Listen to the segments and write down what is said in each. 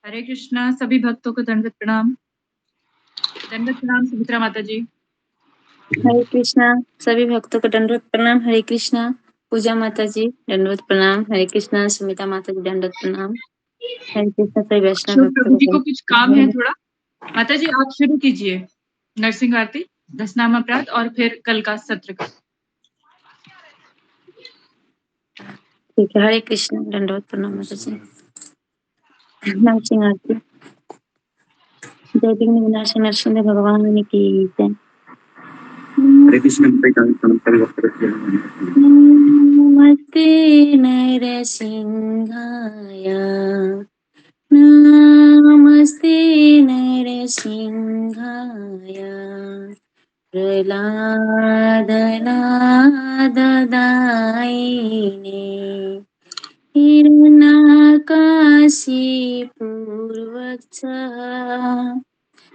हरे कृष्णा सभी भक्तों को दंडवत प्रणाम। दंडवत प्रणाम सुमित्रा माता जी। हरे कृष्णा सभी भक्तों को दंडवत प्रणाम। हरे कृष्णा पूजा माता जी दंडवत प्रणाम। हरे कृष्णा सुमिता माता जी दंडवत प्रणाम। हरे कृष्णा सभी वैष्णव शिव भक्तों प्रभु जी को को कुछ काम है थोड़ा। माता जी आप शुरू कीजिए नरसिंह आरती, दशनाम अपराध और फिर कल का सत्र का। ठीक है। हरे कृष्णा दंडवत प्रणाम माता जी। नरसिंह आरती। जय विघ्न विनाशक नरसिंह भगवान की जय। हरे कृष्ण नमस्ते नरसिंहाय नमस्ते नरसिंहाय प्रह्लादनाददायिने हिरण्यकाशीपूर्वक्षः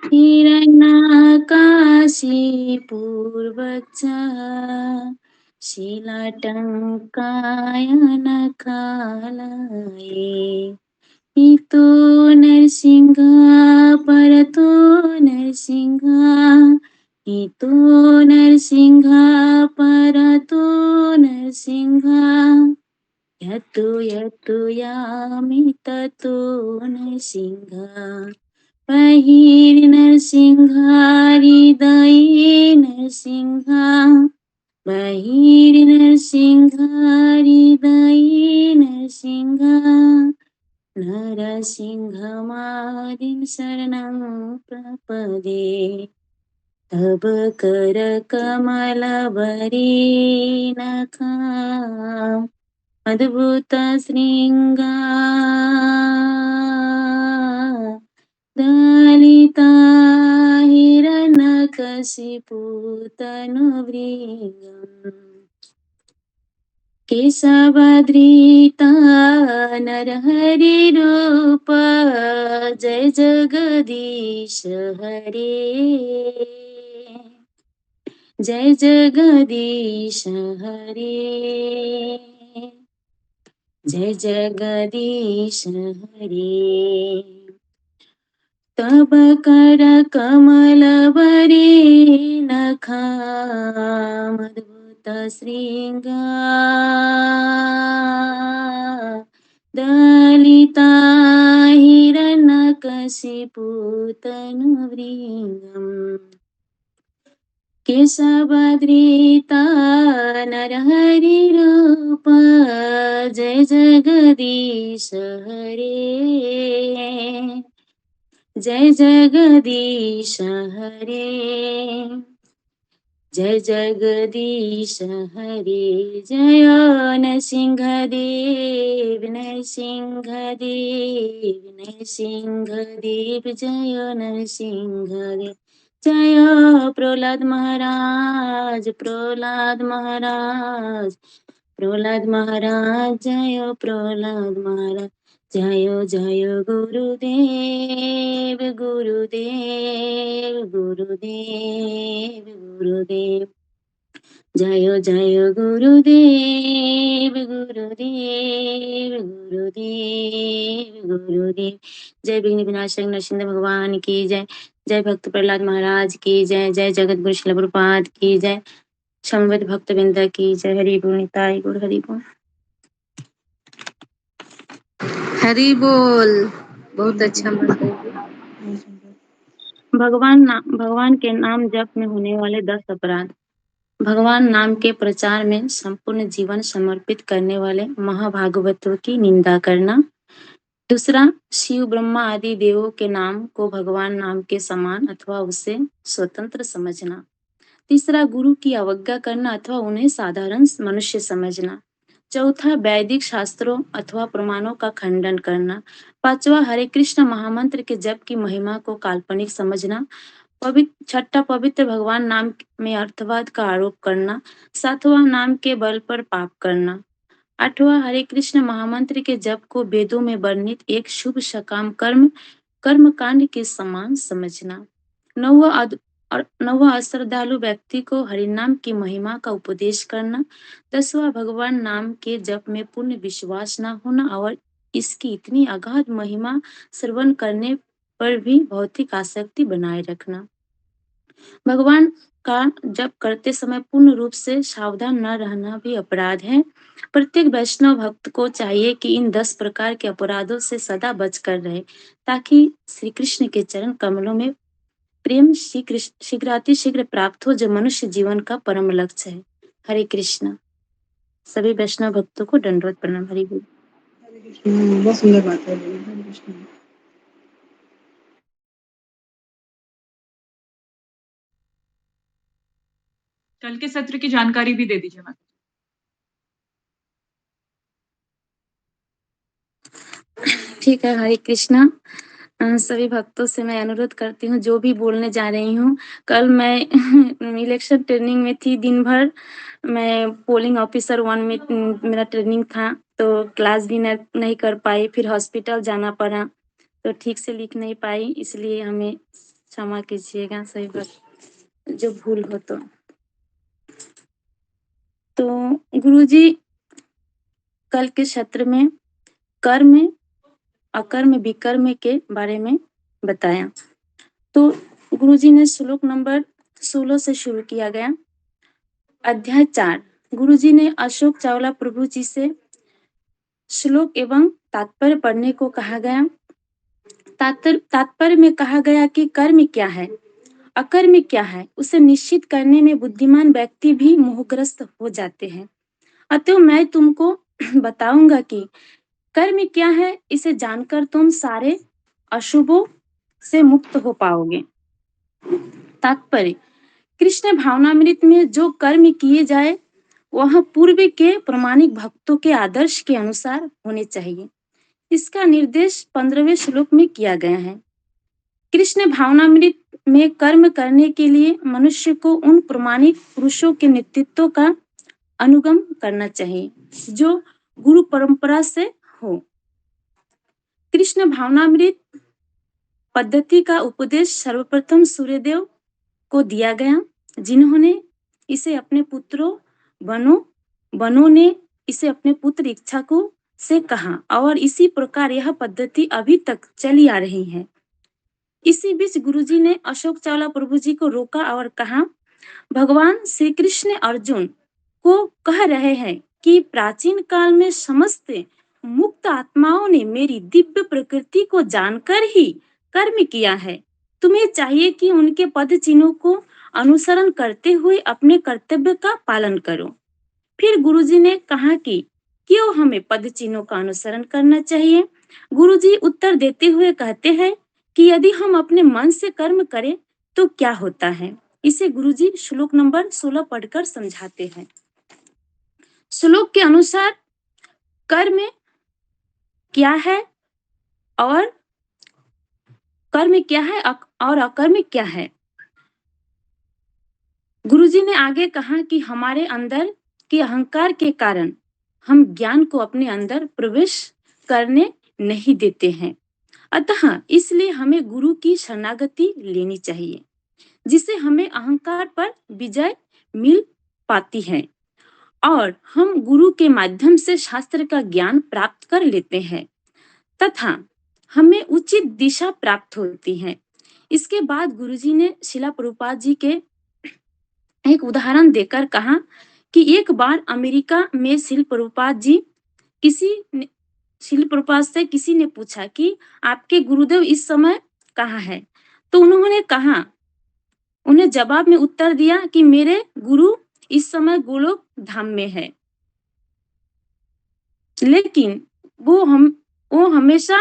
हिरण्यकाशीपूर्वक्षः शीलाटङ्कायनकालये इतो नरसिंह परतो नरसिंह इतो नरसिंह परतो नरसिंह यतो यतो यामि ततो नरसिंह बहिर्नरसिंह हृदये नरसिंह बहिर्नरसिंह हृदये नरसिंह नरसिंहमादिं शरणं प्रपदे तव करकमलवरेणखा अद्भुत शृङ्गा दलिता हिरण्यकशिपुतनुवृङ्गम् केशवधृता नरहरिरूप जय जगदीश हरे जय जगदीश हरे जय जगदीश हरे तब कर कमल नखा अद्भुत श्रृंगा दलिता हिरण्यकशिपुतनुवृङ्गम् केशवधृता नरहरिरूप जय जगदीश हरे जय जगदीश हरे जय जगदीश हरे जय नरसिंहदेव नरसिंहदेव नरसिंहदेव जय नरसिंहदेव जय प्रहलाद महाराज प्रहलाद महाराज प्रहलाद महाराज जय प्रहलाद महाराज जय जय गुरुदेव गुरुदेव गुरुदेव गुरुदेव जय जय गुरुदेव गुरुदेव गुरुदेव गुरुदेव जय विघ्न विनाशक नरसिंह भगवान की जय जय भक्त प्रहलाद महाराज की जय जय जगत गुरु श्रील प्रभुपाद की जय समवेत भक्त वृंद की जय हरि बोल निताई गुरु हरि बोल हरि बोल। बहुत अच्छा मंत्र है। भगवान के नाम जप में होने वाले 10 अपराध। भगवान नाम के प्रचार में संपूर्ण जीवन समर्पित करने वाले महाभागवतों की निंदा करना। दूसरा, शिव ब्रह्मा आदि देवों के नाम को भगवान नाम के समान अथवा उससे स्वतंत्र समझना। तीसरा, गुरु की अवज्ञा करना अथवा उन्हें साधारण मनुष्य समझना। चौथा, वैदिक शास्त्रों अथवा प्रमाणों का खंडन करना। पांचवा, हरे कृष्ण महामंत्र के जप की महिमा को काल्पनिक समझना। छठा, पवित्र भगवान नाम में अर्थवाद का आरोप करना। सातवां, नाम के बल पर पाप करना। आठवां, हरे कृष्ण महामंत्र के जप को वेदों में वर्णित एक शुभ सकाम कर्म कांड के समान समझना। नौवां, अश्रद्धालु व्यक्ति को हरिनाम की महिमा का उपदेश करना। 10वां, भगवान नाम के जप में पूर्ण विश्वास न होना। और इसकी इतनी अगाध महिमा श्रवण करने पर भी भौतिक आसक्ति बनाए रखना। भगवान का जप करते समय पूर्ण रूप से सावधान न रहना भी अपराध है। प्रत्येक वैष्णव भक्त को चाहिए कि इन 10 प्रकार के अपराधों से सदा बचकर रहे, ताकि श्री कृष्ण के चरण कमलों में प्रेम शीघ्रातिशीघ्र प्राप्त हो, जो मनुष्य जीवन का परम लक्ष्य है। हरे कृष्णा। सभी वैष्णव भक्तों को दंडवत प्रणाम। हरि बोल। बहुत सुंदर बात है। हरे कृष्ण। कल के सत्र की जानकारी भी दे दीजिए माता। ठीक है। हरे कृष्णा। सभी भक्तों से मैं अनुरोध करती हूँ, जो भी बोलने जा रही हूँ, कल मैं इलेक्शन ट्रेनिंग में थी दिन भर। मैं पोलिंग ऑफिसर 1 में मेरा ट्रेनिंग था, तो क्लास भी नहीं कर पाई, फिर हॉस्पिटल जाना पड़ा, तो ठीक से लिख नहीं पाई, इसलिए हमें क्षमा कीजिएगा सभी भक्त, जो भूल हो तो गुरुजी कल के सत्र में कर्म अकर्म विकर्म के बारे में बताया। तो गुरुजी ने श्लोक नंबर 16 से शुरू किया गया। अध्याय 4 गुरुजी ने अशोक चावला प्रभु जी से श्लोक एवं तात्पर्य पढ़ने को कहा गया। तात्पर्य में कहा गया कि कर्म क्या है, अकर्म क्या है, उसे निश्चित करने में बुद्धिमान व्यक्ति भी मोहग्रस्त हो जाते हैं। अतः मैं तुमको बताऊंगा कि कर्म क्या है। इसे जानकर तुम सारे अशुभों से मुक्त हो पाओगे। तात्पर्य, कृष्ण भावनामृत में जो कर्म किए जाए वह पूर्व के प्रामाणिक भक्तों के आदर्श के अनुसार होने चाहिए। इसका निर्देश 15वें श्लोक में किया गया है। कृष्ण भावनामृत में कर्म करने के लिए मनुष्य को उन प्रामाणिक पुरुषों के नेतृत्व का अनुगम करना चाहिए, जो गुरु परंपरा से हो। कृष्ण भावनामृत पद्धति का उपदेश सर्वप्रथम सूर्यदेव को दिया गया, जिन्होंने इसे अपने पुत्रों बनों ने इसे अपने पुत्र इक्ष्वाकु से कहा, और इसी प्रकार यह पद्धति अभी तक चली आ रही है। इसी बीच गुरुजी ने अशोक चावला प्रभु जी को रोका और कहा, भगवान श्री कृष्ण अर्जुन को कह रहे हैं कि प्राचीन काल में समस्त मुक्त आत्माओं ने मेरी दिव्य प्रकृति को जानकर ही कर्म किया है। तुम्हें चाहिए कि उनके पद चिन्हों को अनुसरण करते हुए अपने कर्तव्य का पालन करो। फिर गुरुजी ने कहा कि क्यों हमें पद चिन्हों का अनुसरण करना चाहिए। गुरुजी उत्तर देते हुए कहते हैं कि यदि हम अपने मन से कर्म करें तो क्या होता है। इसे गुरुजी श्लोक नंबर 16 पढ़कर समझाते हैं। श्लोक के अनुसार कर्म क्या है और अकर्म क्या है। गुरुजी ने आगे कहा कि हमारे अंदर के अहंकार के कारण हम ज्ञान को अपने अंदर प्रवेश करने नहीं देते हैं। अतः इसलिए हमें गुरु की शरणागति लेनी चाहिए, जिससे हमें अहंकार पर विजय मिल पाती है और हम गुरु के माध्यम से शास्त्र का ज्ञान प्राप्त कर लेते हैं तथा हमें उचित दिशा प्राप्त होती है। इसके बाद गुरुजी ने शिला प्रभुपाद जी के एक उदाहरण देकर कहा कि एक बार अमेरिका में शिल प्रभुपाद से किसी ने पूछा कि आपके गुरुदेव इस समय कहाँ है। तो उन्हें जवाब में उत्तर दिया कि मेरे गुरु इस समय गोलोक धाम में है, लेकिन वो हमेशा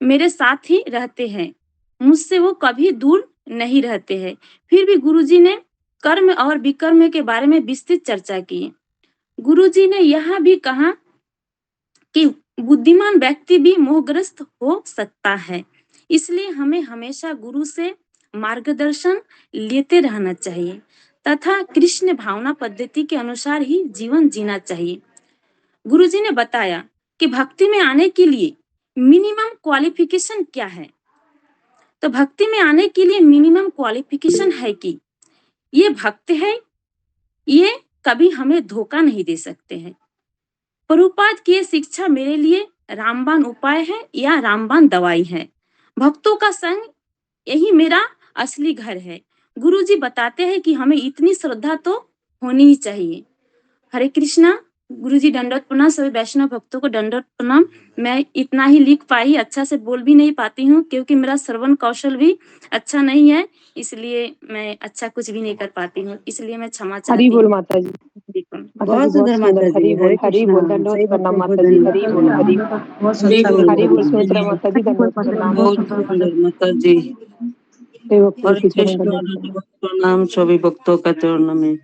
मेरे साथ ही रहते हैं, मुझसे वो कभी दूर नहीं रहते हैं। फिर भी गुरुजी ने कर्म और विकर्म के बारे में विस्तृत चर्चा की। गुरुजी ने यह भी कहा कि बुद्धिमान व्यक्ति भी मोहग्रस्त हो सकता है, इसलिए हमें हमेशा गुरु से मार्गदर्शन लेते रहना चाहिए तथा कृष्ण भावना पद्धति के अनुसार ही जीवन जीना चाहिए। गुरुजी ने बताया कि भक्ति में आने के लिए मिनिमम क्वालिफिकेशन क्या है। तो भक्ति में आने के लिए मिनिमम क्वालिफिकेशन है कि ये भक्त है, ये कभी हमें धोखा नहीं दे सकते हैं। प्रभुपाद की शिक्षा मेरे लिए रामबाण उपाय है या रामबाण दवाई है। भक्तों का संग यही मेरा असली घर है। गुरुजी बताते हैं कि हमें इतनी श्रद्धा तो होनी ही चाहिए। हरे कृष्णा। गुरुजी दंडवत प्रणाम। सभी वैष्णव भक्तों को दंडवत प्रणाम। मैं इतना ही लिख पाई, अच्छा से बोल भी नहीं पाती हूँ क्योंकि मेरा श्रवण कौशल भी अच्छा नहीं है, इसलिए मैं अच्छा कुछ भी नहीं कर पाती हूँ, इसलिए मैं क्षमा चाहती हरी बोल हूँ। माता जी। बिल्कुल। माता बहुत जी बहुत सुंदर सुंदर, माता जी, हरी बोल, हरी बोल, दंडवत सही प्रणाम भक्तों को माता जी, धन्यवाद हरी बोल, हरी बोल, बहुत अच्छा बोल हरी बोल, रही सुमित्रा है। माता जी, दंडवत प्रणाम। बहुत सुंदर माता जी। हे भक्तों हरे की चरण कृष्ण दंडवत प्रणाम। प्रणाम सभी भक्तों का चरण में।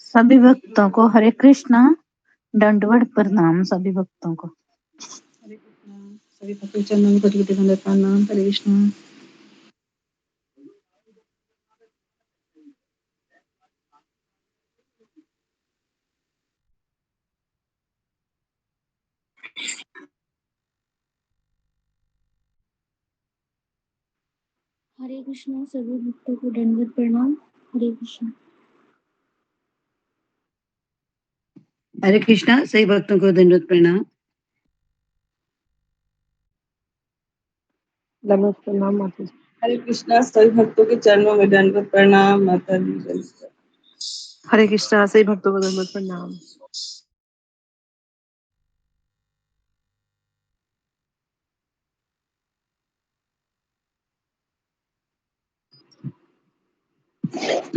सभी भक्तों को हरे कृष्णा, दंडवत प्रणाम सभी भक्तों को। हरे कृष्णा। सभी भक्तों के चरणों में कोटि-कोटि दंडवत प्रणाम। हरे कृष्णा। हरे कृष्णा। सभी भक्तों को दंडवत प्रणाम। हरे कृष्णा। हरे कृष्णा सही भक्तों को दंडवत प्रणाम। दंडवत प्रणाम माता जी। हरे कृष्णा। सभी भक्तों के चरणों में दंडवत प्रणाम। माता जी जय श्री राम। हरे कृष्णा, सभी भक्तों को दंडवत प्रणाम।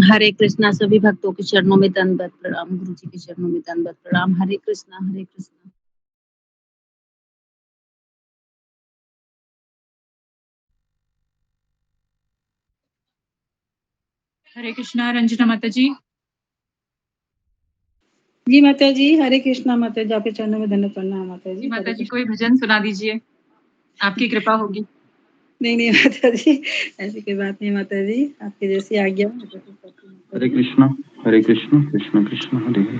हरे कृष्णा। सभी भक्तों के चरणों में दंडवत प्रणाम। गुरु जी के चरणों में दंडवत प्रणाम। हरे कृष्णा। हरे कृष्णा। हरे कृष्णा। रंजना माता जी। जी माता जी, हरे कृष्णा। माता जी आपके चरणों में दंडवत प्रणाम। माता जी जी माता हरे जी, कृष्णा। कोई भजन सुना दीजिए, आपकी कृपा होगी। नहीं नहीं माता जी, ऐसी कोई बात नहीं माता जी, आपकी जैसी आज्ञा हो, मैं कोशिश करती हूँ माता हरे जी। कृष्णा, हरे कृष्णा, कृष्ण कृष्ण हरे हरे,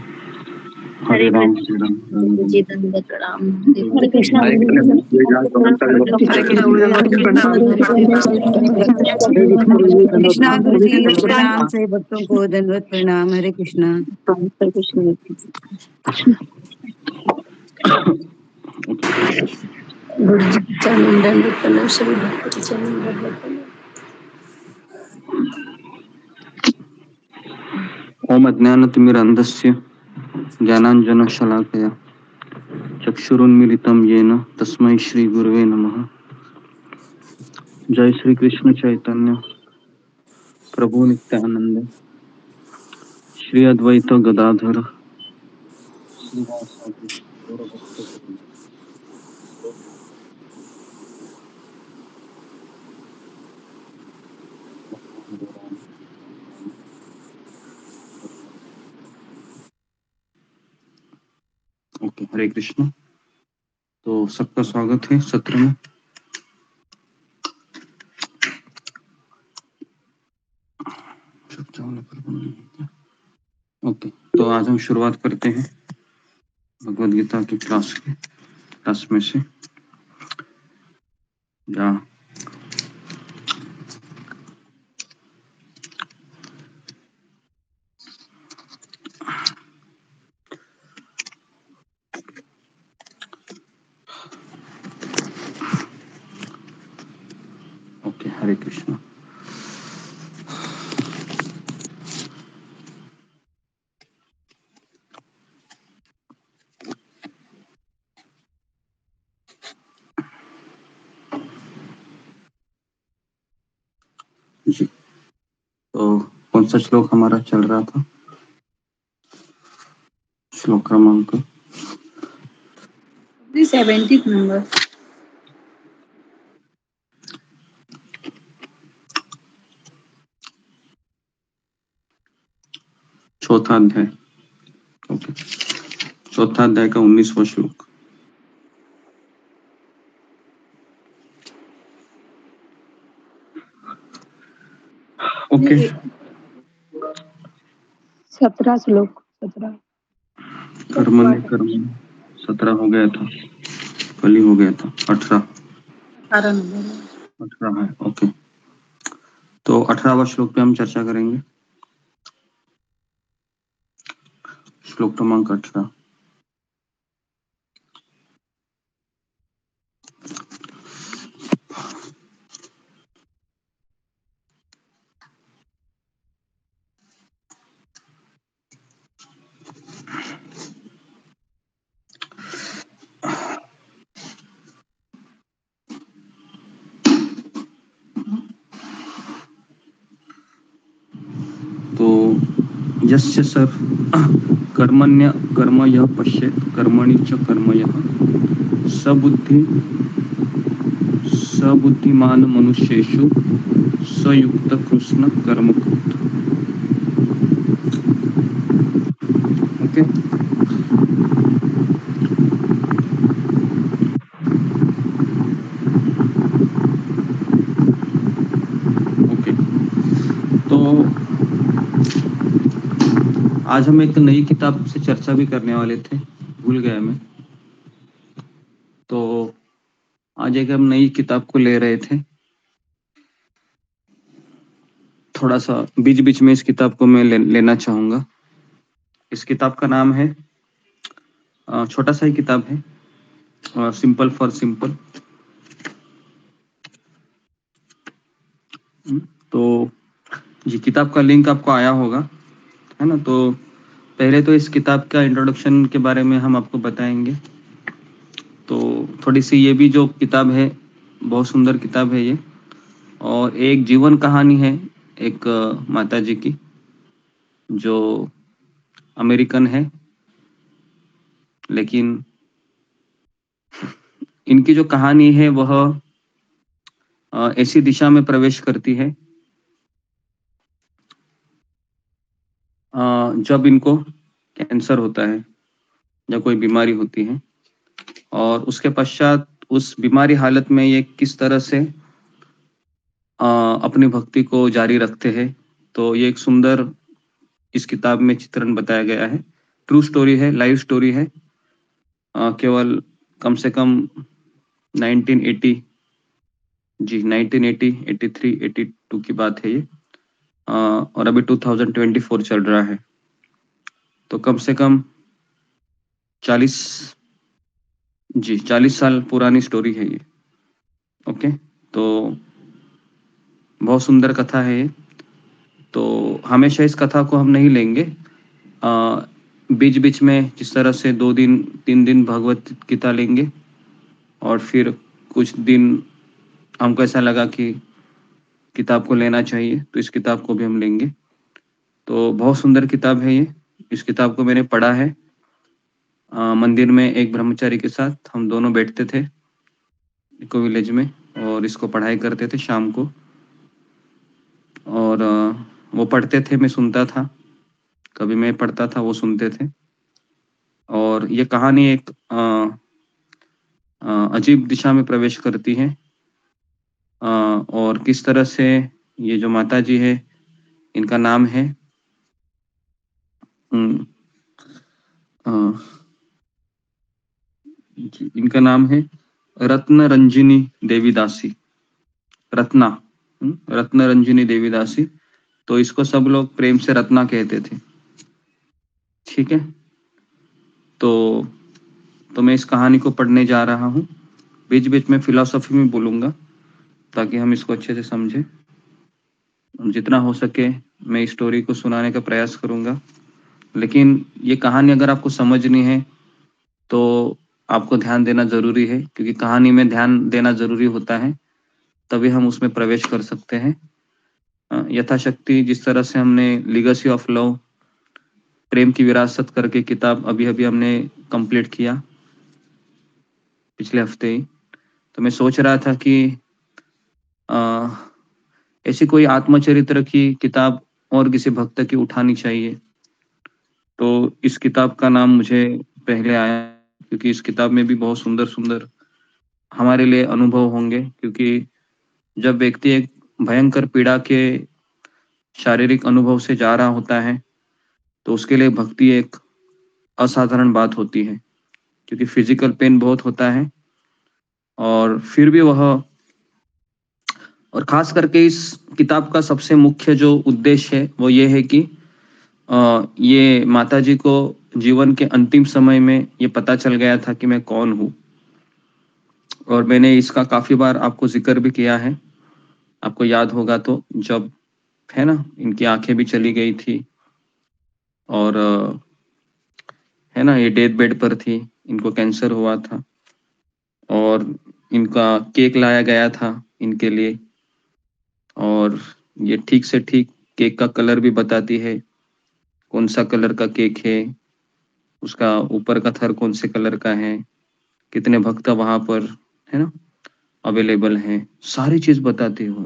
हरे हरे राम, कृष्ण। हरे राम, गुरु जी दंडवत प्रणाम। हरे हरे कृष्णा। हरे गुरु कृष्ण। जी जय जय गोविंद हरे हरे कृष्ण, कृष्णा, गुरु जी दंडवत प्रणाम। कृष्णा गुरु जी प्रणाम सही भक्तों को दंडवत प्रणाम। हरे कृष्णा। हरे कृष्णा। गुरु जी के चरणों में दंडवत प्रणाम। सभी भक्तों के चरणों में दंडवत प्रणाम। ओम अज्ञानतिमिरन्धस्य ज्ञानाञ्जनशलाकया चक्षुरुन्मीलितं येन तस्मै श्री गुरुवे नमः। जय श्री कृष्ण चैतन्य प्रभु नित्यानंद श्री अद्वैत गदाधर श्रीवासादि गौरभक्तवृंद। ओके, हरे कृष्ण। तो सबका स्वागत है सत्र में। ओके, तो आज हम शुरुआत करते हैं भगवद गीता की क्लास में से। या ओके, हरे कृष्ण। जी, तो कौन सा श्लोक हमारा चल रहा था? श्लोक क्रमांक 70th नंबर। चौथा अध्याय। ओके, चौथा अध्याय का 19वां श्लोक। ओके, 17 श्लोक, 17। कर्म ने कर्म 17 हो गया था, कल ही हो गया था। 18 नंबर। 18 है। ओके, तो 18वां श्लोक पे हम चर्चा करेंगे। श्लोक क्रमांक 18। यस्य सर कर्मण्य कर्म यह पश्येत कर्मणि च कर्म यः सबुद्धिमान मनुष्येषु सयुक्त कृष्ण कर्म कृत। Okay, okay. तो आज हम एक नई किताब से चर्चा भी करने वाले थे, भूल गया मैं। तो आज एक हम नई किताब को ले रहे थे, थोड़ा सा बीच बीच में इस किताब को मैं लेना चाहूंगा। इस किताब का नाम है, छोटा सा ही किताब है, सिंपल फॉर सिंपल। तो ये किताब का लिंक आपको आया होगा, है ना। तो पहले तो इस किताब का इंट्रोडक्शन के बारे में हम आपको बताएंगे। तो थोड़ी सी ये भी जो किताब है बहुत सुंदर किताब है ये, और एक जीवन कहानी है एक माता जी की जो अमेरिकन है, लेकिन इनकी जो कहानी है वह ऐसी दिशा में प्रवेश करती है जब इनको कैंसर होता है या कोई बीमारी होती है, और उसके पश्चात उस बीमारी हालत में ये किस तरह से अपनी भक्ति को जारी रखते हैं। तो ये एक सुंदर इस किताब में चित्रण बताया गया है। ट्रू स्टोरी है, लाइव स्टोरी है। केवल कम से कम 1980 जी 1980, 83, 82 की बात है ये, और अभी 2024 चल रहा है। तो कम से कम 40 साल पुरानी स्टोरी है ये। ओके, तो बहुत सुंदर कथा है ये। तो हमेशा इस कथा को हम नहीं लेंगे, बीच बीच में जिस तरह से 2 दिन 3 दिन भगवत गीता लेंगे, और फिर कुछ दिन हमको ऐसा लगा कि किताब को लेना चाहिए तो इस किताब को भी हम लेंगे। तो बहुत सुंदर किताब है ये। इस किताब को मैंने पढ़ा है मंदिर में एक ब्रह्मचारी के साथ, हम दोनों बैठते थे इको विलेज में और इसको पढ़ाई करते थे शाम को, और वो पढ़ते थे, मैं सुनता था, कभी मैं पढ़ता था वो सुनते थे। और ये कहानी एक अजीब दिशा में प्रवेश करती है, और किस तरह से ये जो माता जी है इनका नाम है इनका नाम है रत्न रंजिनी देवीदासी, रत्ना रंजिनी देवीदासी। तो इसको सब लोग प्रेम से रत्ना कहते थे, ठीक है। तो मैं इस कहानी को पढ़ने जा रहा हूँ। बीच बीच में फिलॉसफी में बोलूंगा ताकि हम इसको अच्छे से समझें। जितना हो सके मैं इस स्टोरी को सुनाने का प्रयास करूंगा, लेकिन ये कहानी अगर आपको समझनी है तो आपको ध्यान देना जरूरी है, क्योंकि कहानी में ध्यान देना जरूरी होता है, तभी हम उसमें प्रवेश कर सकते हैं। यथाशक्ति जिस तरह से हमने लीगेसी ऑफ लव, प्रेम की विरासत करके किताब अभी अभी हमने कंप्लीट किया पिछले हफ्ते ही। तो मैं सोच रहा था कि ऐसी कोई आत्मचरित्र की किताब और किसी भक्त की उठानी चाहिए। तो इस किताब का नाम मुझे पहले आया, क्योंकि इस किताब में भी बहुत सुंदर सुंदर हमारे लिए अनुभव होंगे, क्योंकि जब व्यक्ति एक भयंकर पीड़ा के शारीरिक अनुभव से जा रहा होता है तो उसके लिए भक्ति एक असाधारण बात होती है, क्योंकि फिजिकल पेन बहुत होता है, और फिर भी वह, और खास करके इस किताब का सबसे मुख्य जो उद्देश्य है वो ये है कि ये माता जी को जीवन के अंतिम समय में ये पता चल गया था कि मैं कौन हूँ, और मैंने इसका काफी बार आपको जिक्र भी किया है, आपको याद होगा तो, जब है ना इनकी आंखें भी चली गई थी और है ना ये डेथ बेड पर थी, इनको कैंसर हुआ था और इनका केक लाया गया था इनके लिए, और ये ठीक से ठीक केक का कलर भी बताती है कौन सा कलर का केक है, उसका ऊपर का थर कौन से कलर का है, कितने भक्त वहां पर है ना अवेलेबल हैं, सारी चीज बताती हो।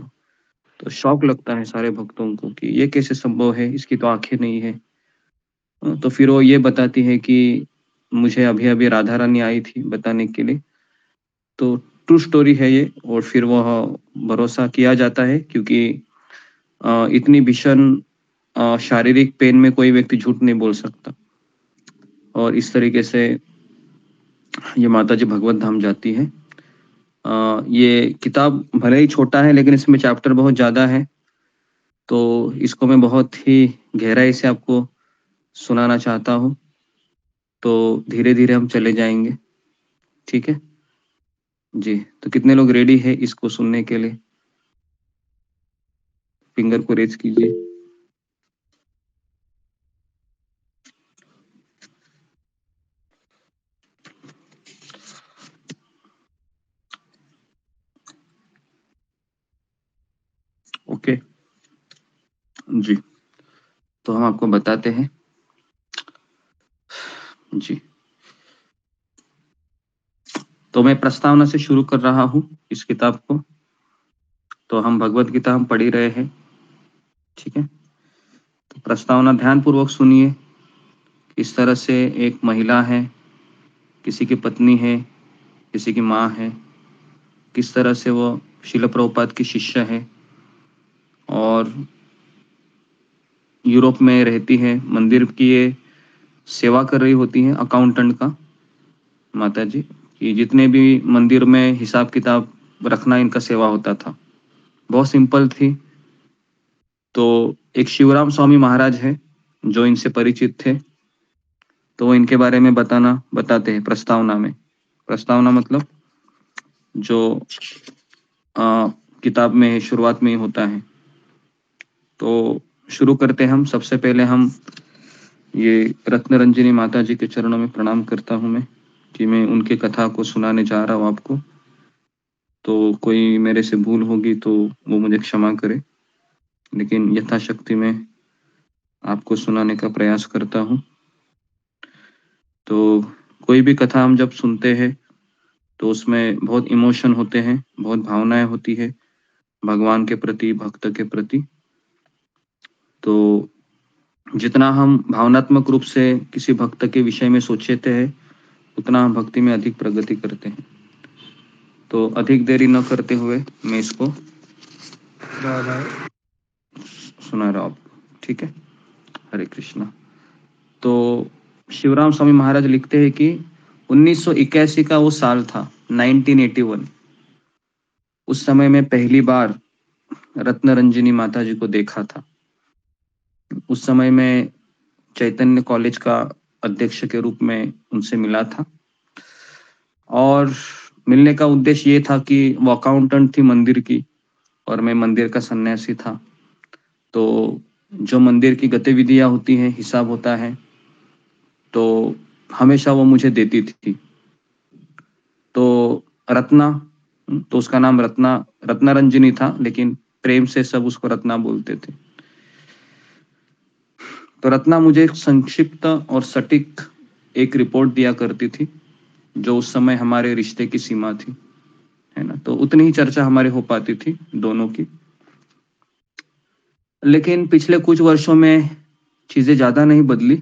तो शौक लगता है सारे भक्तों को कि ये कैसे संभव है, इसकी तो आंखें नहीं है। तो फिर वो ये बताती है कि मुझे अभी अभी राधा रानी आई थी बताने के लिए। तो ट्रू स्टोरी है ये, और फिर वह भरोसा किया जाता है क्योंकि इतनी भीषण शारीरिक पेन में कोई व्यक्ति झूठ नहीं बोल सकता। और इस तरीके से ये माता जी भगवत धाम जाती है। ये किताब भले ही छोटा है लेकिन इसमें चैप्टर बहुत ज़्यादा है, तो इसको मैं बहुत ही गहराई से आपको सुनाना चाहता हूँ। तो धीरे धीरे हम चले जाएंगे, ठीक है जी। तो कितने लोग रेडी है इसको सुनने के लिए? फिंगर को रेज कीजिए। ओके जी, तो हम आपको बताते हैं जी। तो मैं प्रस्तावना से शुरू कर रहा हूँ इस किताब को। तो हम भगवत गीता हम पढ़ ही रहे हैं, ठीक है। तो प्रस्तावना ध्यान पूर्वक सुनिए। इस तरह से एक महिला है, किसी की पत्नी है, किसी की माँ है, किस तरह से वो शिल प्रभुपाद की शिष्य है और यूरोप में रहती है, मंदिर की ये सेवा कर रही होती है अकाउंटेंट का माता जी, कि जितने भी मंदिर में हिसाब किताब रखना इनका सेवा होता था। बहुत सिंपल थी। तो एक शिवराम स्वामी महाराज है जो इनसे परिचित थे, तो वो इनके बारे में बताते हैं प्रस्तावना में। प्रस्तावना मतलब जो किताब में शुरुआत में ही होता है। तो शुरू करते हैं हम। सबसे पहले हम ये रत्नरंजनी माता जी के चरणों में प्रणाम करता हूँ मैं, कि मैं उनके कथा को सुनाने जा रहा हूँ आपको। तो कोई मेरे से भूल होगी तो वो मुझे क्षमा करे, लेकिन यथाशक्ति मैं आपको सुनाने का प्रयास करता हूँ। तो कोई भी कथा हम जब सुनते हैं तो उसमें बहुत इमोशन होते हैं, बहुत भावनाएं होती है भगवान के प्रति, भक्त के प्रति। तो जितना हम भावनात्मक रूप से किसी भक्त के विषय में सोचते हैं उतना हम भक्ति में अधिक प्रगति करते हैं। तो अधिक देरी न करते हुए मैं इसको सुना रहा हूँ, ठीक है। हरे कृष्णा। तो शिवराम स्वामी महाराज लिखते हैं कि 1981 का वो साल था, 1981। उस समय में पहली बार रत्नरंजनी माता जी को देखा था। उस समय में चैतन्य कॉलेज का अध्यक्ष के रूप में उनसे मिला था, और मिलने का उद्देश्य ये था कि वो अकाउंटेंट थी मंदिर की और मैं मंदिर का सन्यासी था। तो जो मंदिर की गतिविधियां होती हैं, हिसाब होता है, तो हमेशा वो मुझे देती थी। तो रत्ना, तो उसका नाम रत्नारंजनी था, लेकिन प्रेम से सब उसको रत्ना बोलते थे। तो रत्ना मुझे एक संक्षिप्त और सटीक एक रिपोर्ट दिया करती थी, जो उस समय हमारे रिश्ते की सीमा थी, है ना। तो उतनी ही चर्चा हमारे हो पाती थी दोनों की। लेकिन पिछले कुछ वर्षों में चीजें ज्यादा नहीं बदली।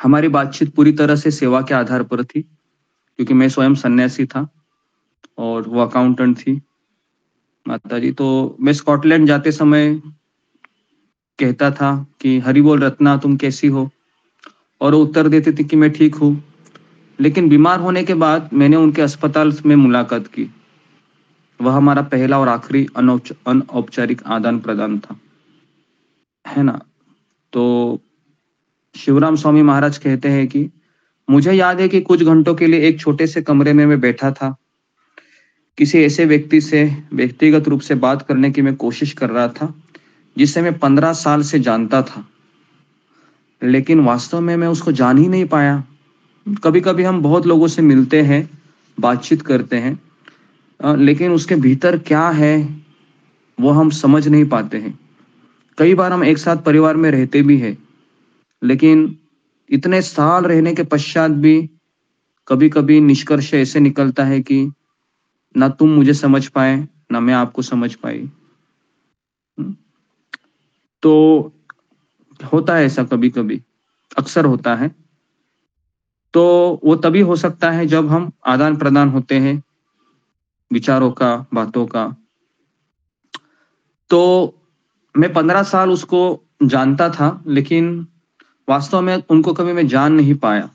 हमारी बातचीत पूरी तरह से सेवा के आधार पर थी, क्योंकि मैं स्वयं सन्यासी था और वो अकाउंटेंट थी माता जी। तो मैं स्कॉटलैंड जाते समय कहता था कि हरि बोल रत्ना, तुम कैसी हो? और वो उत्तर देती थी कि मैं ठीक हूँ। लेकिन बीमार होने के बाद मैंने उनके अस्पताल में मुलाकात की। वह हमारा पहला और आखिरी अनौपचारिक आदान प्रदान था, है ना। तो शिवराम स्वामी महाराज कहते हैं कि मुझे याद है कि कुछ घंटों के लिए एक छोटे से कमरे में मैं बैठा था। किसी ऐसे व्यक्ति से व्यक्तिगत रूप से बात करने की मैं कोशिश कर रहा था जिसे मैं 15 साल से जानता था, लेकिन वास्तव में मैं उसको जान ही नहीं पाया। कभी कभी हम बहुत लोगों से मिलते हैं, बातचीत करते हैं, लेकिन उसके भीतर क्या है वो हम समझ नहीं पाते हैं। कई बार हम एक साथ परिवार में रहते भी हैं, लेकिन इतने साल रहने के पश्चात भी कभी कभी निष्कर्ष ऐसे निकलता है कि ना तुम मुझे समझ पाए ना मैं आपको समझ पाई। तो होता है ऐसा, कभी कभी अक्सर होता है। तो वो तभी हो सकता है जब हम आदान प्रदान होते हैं विचारों का, बातों का। तो मैं 15 साल उसको जानता था, लेकिन वास्तव में उनको कभी मैं जान नहीं पाया।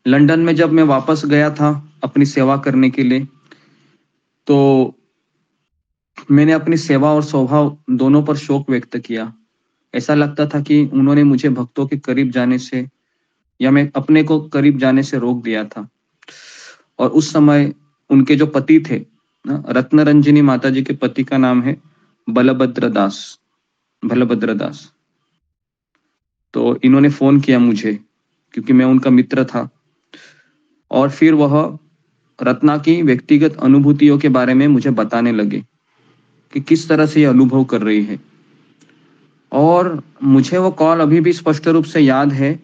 लंदन में जब मैं वापस गया था अपनी सेवा करने के लिए, तो मैंने अपनी सेवा और स्वभाव दोनों पर शोक व्यक्त किया। ऐसा लगता था कि उन्होंने मुझे भक्तों के करीब जाने से या मैं अपने को करीब जाने से रोक दिया था। और उस समय उनके जो पति थे, रत्नरंजिनी माता जी के पति का नाम है बलभद्र दास। तो इन्होंने फोन किया मुझे क्योंकि मैं उनका मित्र था, और फिर वह रत्ना की व्यक्तिगत अनुभूतियों के बारे में मुझे बताने लगे कि किस तरह से ये अनुभव कर रही है। और मुझे वो कॉल अभी भी स्पष्ट रूप से याद है।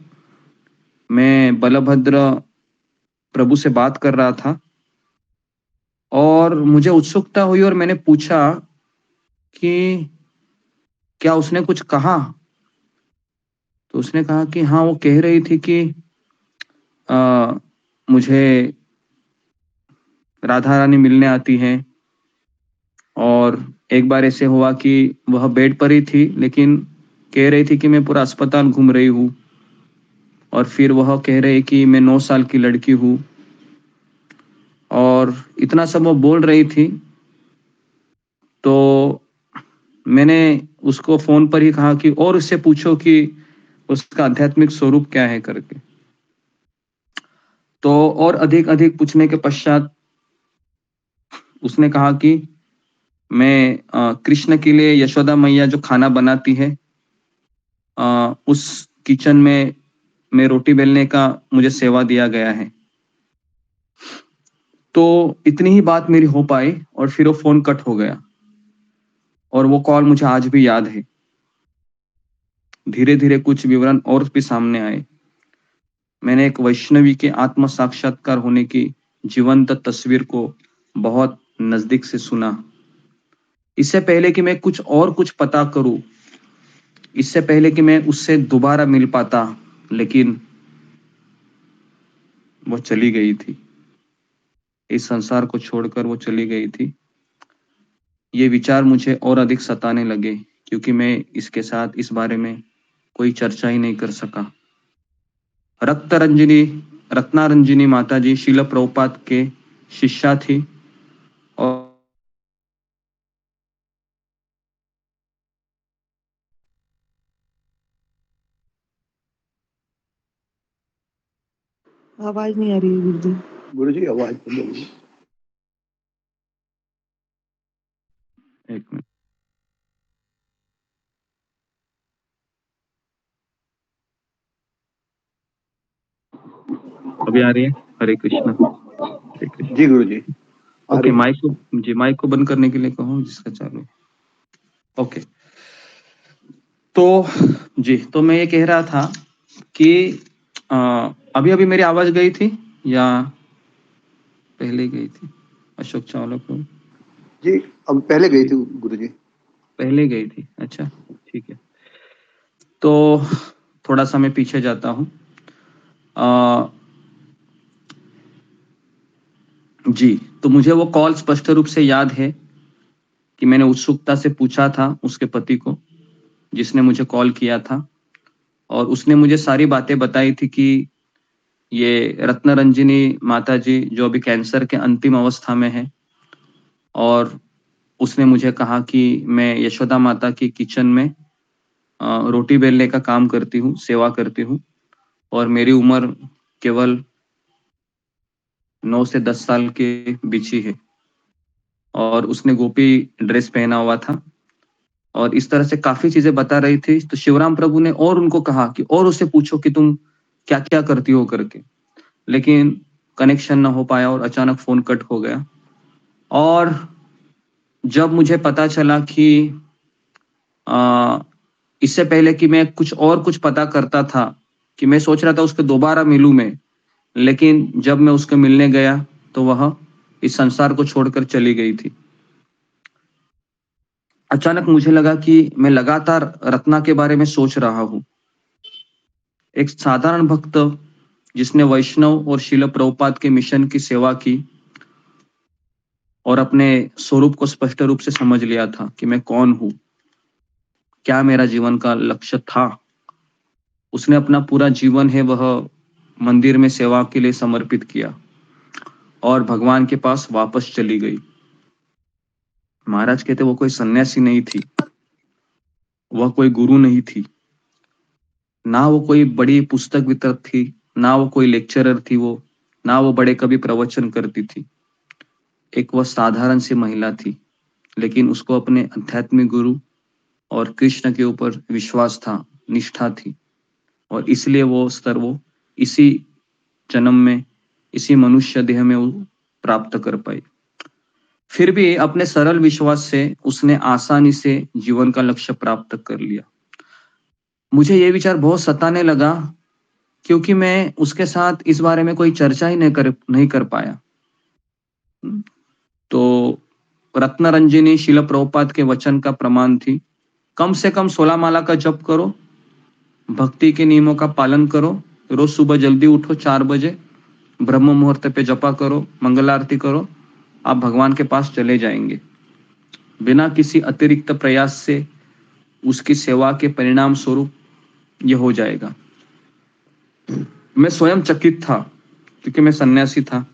मैं बलभद्र प्रभु से बात कर रहा था और मुझे उत्सुकता हुई और मैंने पूछा कि क्या उसने कुछ कहा। तो उसने कहा कि हाँ, वो कह रही थी कि मुझे राधा रानी मिलने आती है। और एक बार ऐसे हुआ कि वह बेड पर ही थी, लेकिन कह रही थी कि मैं पूरा अस्पताल घूम रही हूँ। और फिर वह कह रही कि मैं 9 साल की लड़की हूँ, और इतना सब वो बोल रही थी। तो मैंने उसको फोन पर ही कहा कि और उससे पूछो कि उसका आध्यात्मिक स्वरूप क्या है करके। तो और अधिक अधिक पूछने के पश्चात उसने कहा कि मैं कृष्ण के लिए यशोदा मैया जो खाना बनाती है, उस किचन में मैं रोटी बेलने का मुझे सेवा दिया गया है। तो इतनी ही बात मेरी हो पाई और फिर वो फोन कट हो गया। और वो कॉल मुझे आज भी याद है। धीरे धीरे कुछ विवरण और भी सामने आए। मैंने एक वैष्णवी के आत्म साक्षात्कार होने की जीवंत तस्वीर को बहुत नजदीक से सुना। इससे पहले कि मैं कुछ पता करूं, इससे पहले कि मैं उससे दोबारा मिल पाता, लेकिन वो चली गई थी। इस संसार को छोड़कर वो चली गई थी। ये विचार मुझे और अधिक सताने लगे क्योंकि मैं इसके साथ इस बारे में कोई चर्चा ही नहीं कर सका। रत्नारंजिनी माता जी शील प्रभुपाद के शिष्या थी और आवाज नहीं आ रही है गुरुजी। गुरुजी आवाज तो बोलिए। एक मिनट, अभी आ रही है? हरे कृष्ण, हरे कृष्ण। जी गुरुजी। ओके, माइक को बंद करने के लिए कहो जिसका चालू है। ओके, तो जी, तो मैं ये कह रहा था कि अभी अभी मेरी आवाज गई थी या पहले गई थी? अशोक चावला को जी अब पहले गई थी गुरुजी। पहले गई थी, अच्छा ठीक है। तो थोड़ा सा मैं पीछे जाता हूँ। जी, तो मुझे वो कॉल स्पष्ट रूप से याद है कि मैंने उत्सुकता से पूछा था उसके पति को, जिसने मुझे कॉल किया था, और उसने मुझे सारी बातें बताई थी कि ये रत्नरंजिनी माता जी जो अभी कैंसर के अंतिम अवस्था में है, और उसने मुझे कहा कि मैं यशोदा माता की किचन में रोटी बेलने का काम करती हूँ, सेवा करती हूँ, और मेरी उम्र केवल 9 से 10 साल के बीच ही है। और उसने गोपी ड्रेस पहना हुआ था और इस तरह से काफी चीजें बता रही थी। तो शिवराम प्रभु ने और उनको कहा कि और उससे पूछो कि तुम क्या क्या करती हो करके, लेकिन कनेक्शन ना हो पाया और अचानक फोन कट हो गया। और जब मुझे पता चला कि इससे पहले कि मैं कुछ पता करता था, कि मैं सोच रहा था उसको दोबारा मिलूं मैं, लेकिन जब मैं उसको मिलने गया तो वह इस संसार को छोड़कर चली गई थी। अचानक मुझे लगा कि मैं लगातार रत्ना के बारे में सोच रहा हूँ। एक साधारण भक्त जिसने वैष्णव और शिल प्रभुपाद के मिशन की सेवा की और अपने स्वरूप को स्पष्ट रूप से समझ लिया था कि मैं कौन हूं, क्या मेरा जीवन का लक्ष्य था। उसने अपना पूरा जीवन है वह मंदिर में सेवा के लिए समर्पित किया और भगवान के पास वापस चली गई। महाराज कहते वो कोई सन्यासी नहीं थी, वह कोई गुरु नहीं थी, ना वो कोई बड़ी पुस्तक वितरक थी, ना वो कोई लेक्चरर थी, वो ना वो बड़े कभी प्रवचन करती थी। एक वह साधारण सी महिला थी, लेकिन उसको अपने आध्यात्मिक गुरु और कृष्ण के ऊपर विश्वास था, निष्ठा थी, और इसलिए वो स्तर वो इसी जन्म में, इसी मनुष्य देह में वो प्राप्त कर पाई। फिर भी अपने सरल विश्वास से उसने आसानी से जीवन का लक्ष्य प्राप्त कर लिया। मुझे ये विचार बहुत सताने लगा, क्योंकि मैं उसके साथ इस बारे में कोई चर्चा ही नहीं कर पाया। तो रत्न रंजिनी शिल प्रभुपाद के वचन का प्रमाण थी, कम से कम 16 माला का जप करो, भक्ति के नियमों का पालन करो, रोज सुबह जल्दी उठो 4 बजे, ब्रह्म मुहूर्त पे जपा करो, मंगल आरती करो, आप भगवान के पास चले जाएंगे। बिना किसी अतिरिक्त प्रयास से उसकी सेवा के परिणाम स्वरूप यह हो जाएगा। मैं स्वयं चकित था, क्योंकि मैं सन्यासी था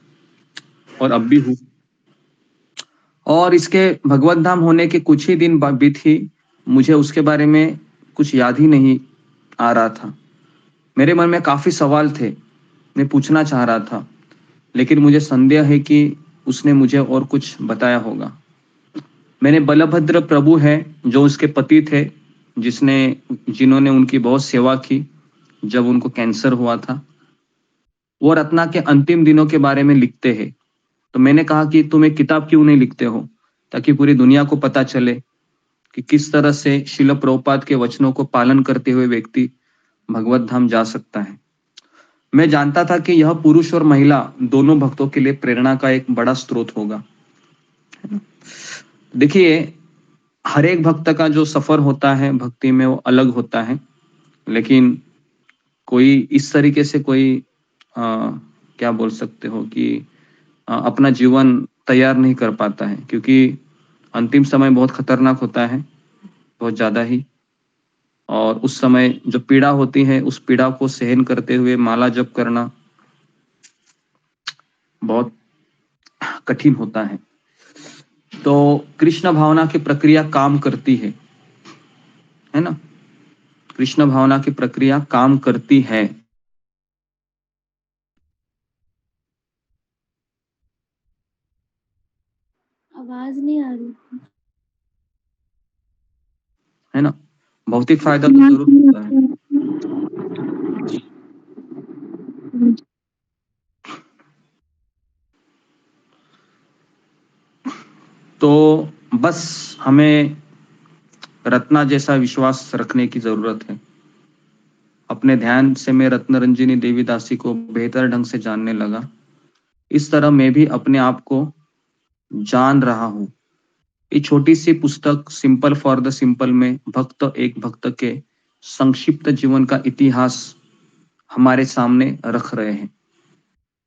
और अब भी हूं। और इसके भगवत धाम होने के कुछ ही दिन बीत ही मुझे उसके बारे में कुछ याद ही नहीं आ रहा था। मेरे मन में काफी सवाल थे, मैं पूछना चाह रहा था, लेकिन मुझे संदेह है कि उसने मुझे और कुछ बताया होगा। मैंने बलभद्र प्रभु है जो उसके पति थे, जिन्होंने उनकी बहुत सेवा की जब उनको कैंसर हुआ था, वो रत्ना के अंतिम दिनों के बारे में लिखते हैं। तो मैंने कहा कि तुम एक किताब क्यों नहीं लिखते हो, ताकि पूरी दुनिया को पता चले कि किस तरह से शिल प्रभुपाद के वचनों को पालन करते हुए व्यक्ति भगवत धाम जा सकता है। मैं जानता था कि यह पुरुष और महिला दोनों भक्तों के लिए प्रेरणा का एक बड़ा स्रोत होगा। देखिए, हर एक भक्त का जो सफर होता है भक्ति में वो अलग होता है, लेकिन कोई इस तरीके से कोई क्या बोल सकते हो कि अपना जीवन तैयार नहीं कर पाता है, क्योंकि अंतिम समय बहुत खतरनाक होता है, बहुत ज्यादा ही। और उस समय जो पीड़ा होती है, उस पीड़ा को सहन करते हुए माला जप करना बहुत कठिन होता है। तो कृष्ण भावना की प्रक्रिया काम करती है ना? कृष्ण भावना की प्रक्रिया काम करती है। आवाज नहीं आ रही है ना? भौतिक फायदा तो जरूर होता है। तो बस हमें रत्ना जैसा विश्वास रखने की जरूरत है। अपने ध्यान से मैं रत्न रंजिनी देवी दासी को बेहतर ढंग से जानने लगा। इस तरह मैं भी अपने आप को जान रहा हूं। ये छोटी सी पुस्तक सिंपल फॉर द सिंपल में एक भक्त के संक्षिप्त जीवन का इतिहास हमारे सामने रख रहे हैं,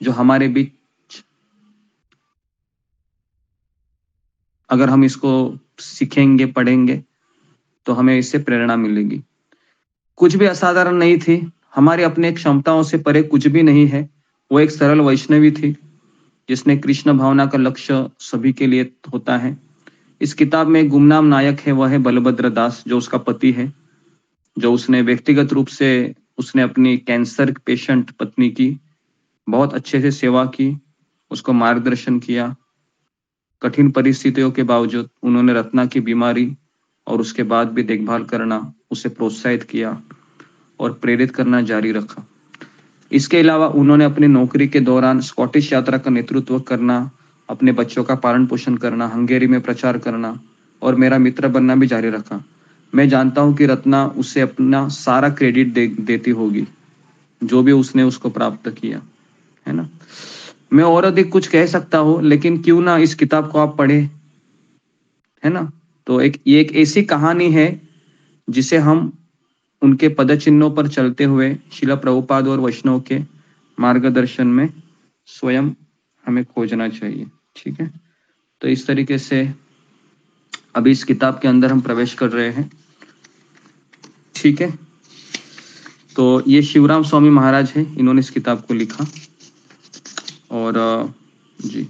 जो हमारे बीच अगर हम इसको सीखेंगे, पढ़ेंगे, तो हमें इससे प्रेरणा मिलेगी। कुछ भी असाधारण नहीं थी, हमारी अपने क्षमताओं से परे कुछ भी नहीं है। वो एक सरल वैष्णवी थी जिसने कृष्ण भावना का लक्ष्य सभी के लिए होता है। इस किताब में एक गुमनाम नायक है, वह है बलभद्र दास, जो उसका पति है, जो उसने व्यक्तिगत रूप से उसने अपनी कैंसर पेशेंट पत्नी की बहुत अच्छे से सेवा की, उसको मार्गदर्शन किया। कठिन परिस्थितियों के बावजूद उन्होंने रत्ना की बीमारी और उसके बाद भी देखभाल करना, उसे प्रोत्साहित किया और प्रेरित करना जारी रखा। इसके अलावा उन्होंने अपनी नौकरी के दौरान स्कॉटिश यात्रा का नेतृत्व करना, अपने बच्चों का पालन पोषण करना, हंगेरी में प्रचार करना और मेरा मित्र बनना भी जारी रखा। मैं जानता हूँ कि रत्ना उसे अपना सारा क्रेडिट देती होगी जो भी उसने उसको प्राप्त किया, है ना। मैं और अधिक कुछ कह सकता हूँ, लेकिन क्यों ना इस किताब को आप पढ़े, है ना। तो ये एक ऐसी कहानी है जिसे हम उनके पद चिन्हों पर चलते हुए शिला प्रभुपाद और वैष्णव के मार्गदर्शन में स्वयं हमें खोजना चाहिए। ठीक है, तो इस तरीके से अभी इस किताब के अंदर हम प्रवेश कर रहे हैं। ठीक है, तो ये शिवराम स्वामी महाराज है, इन्होंने इस किताब को लिखा। और जी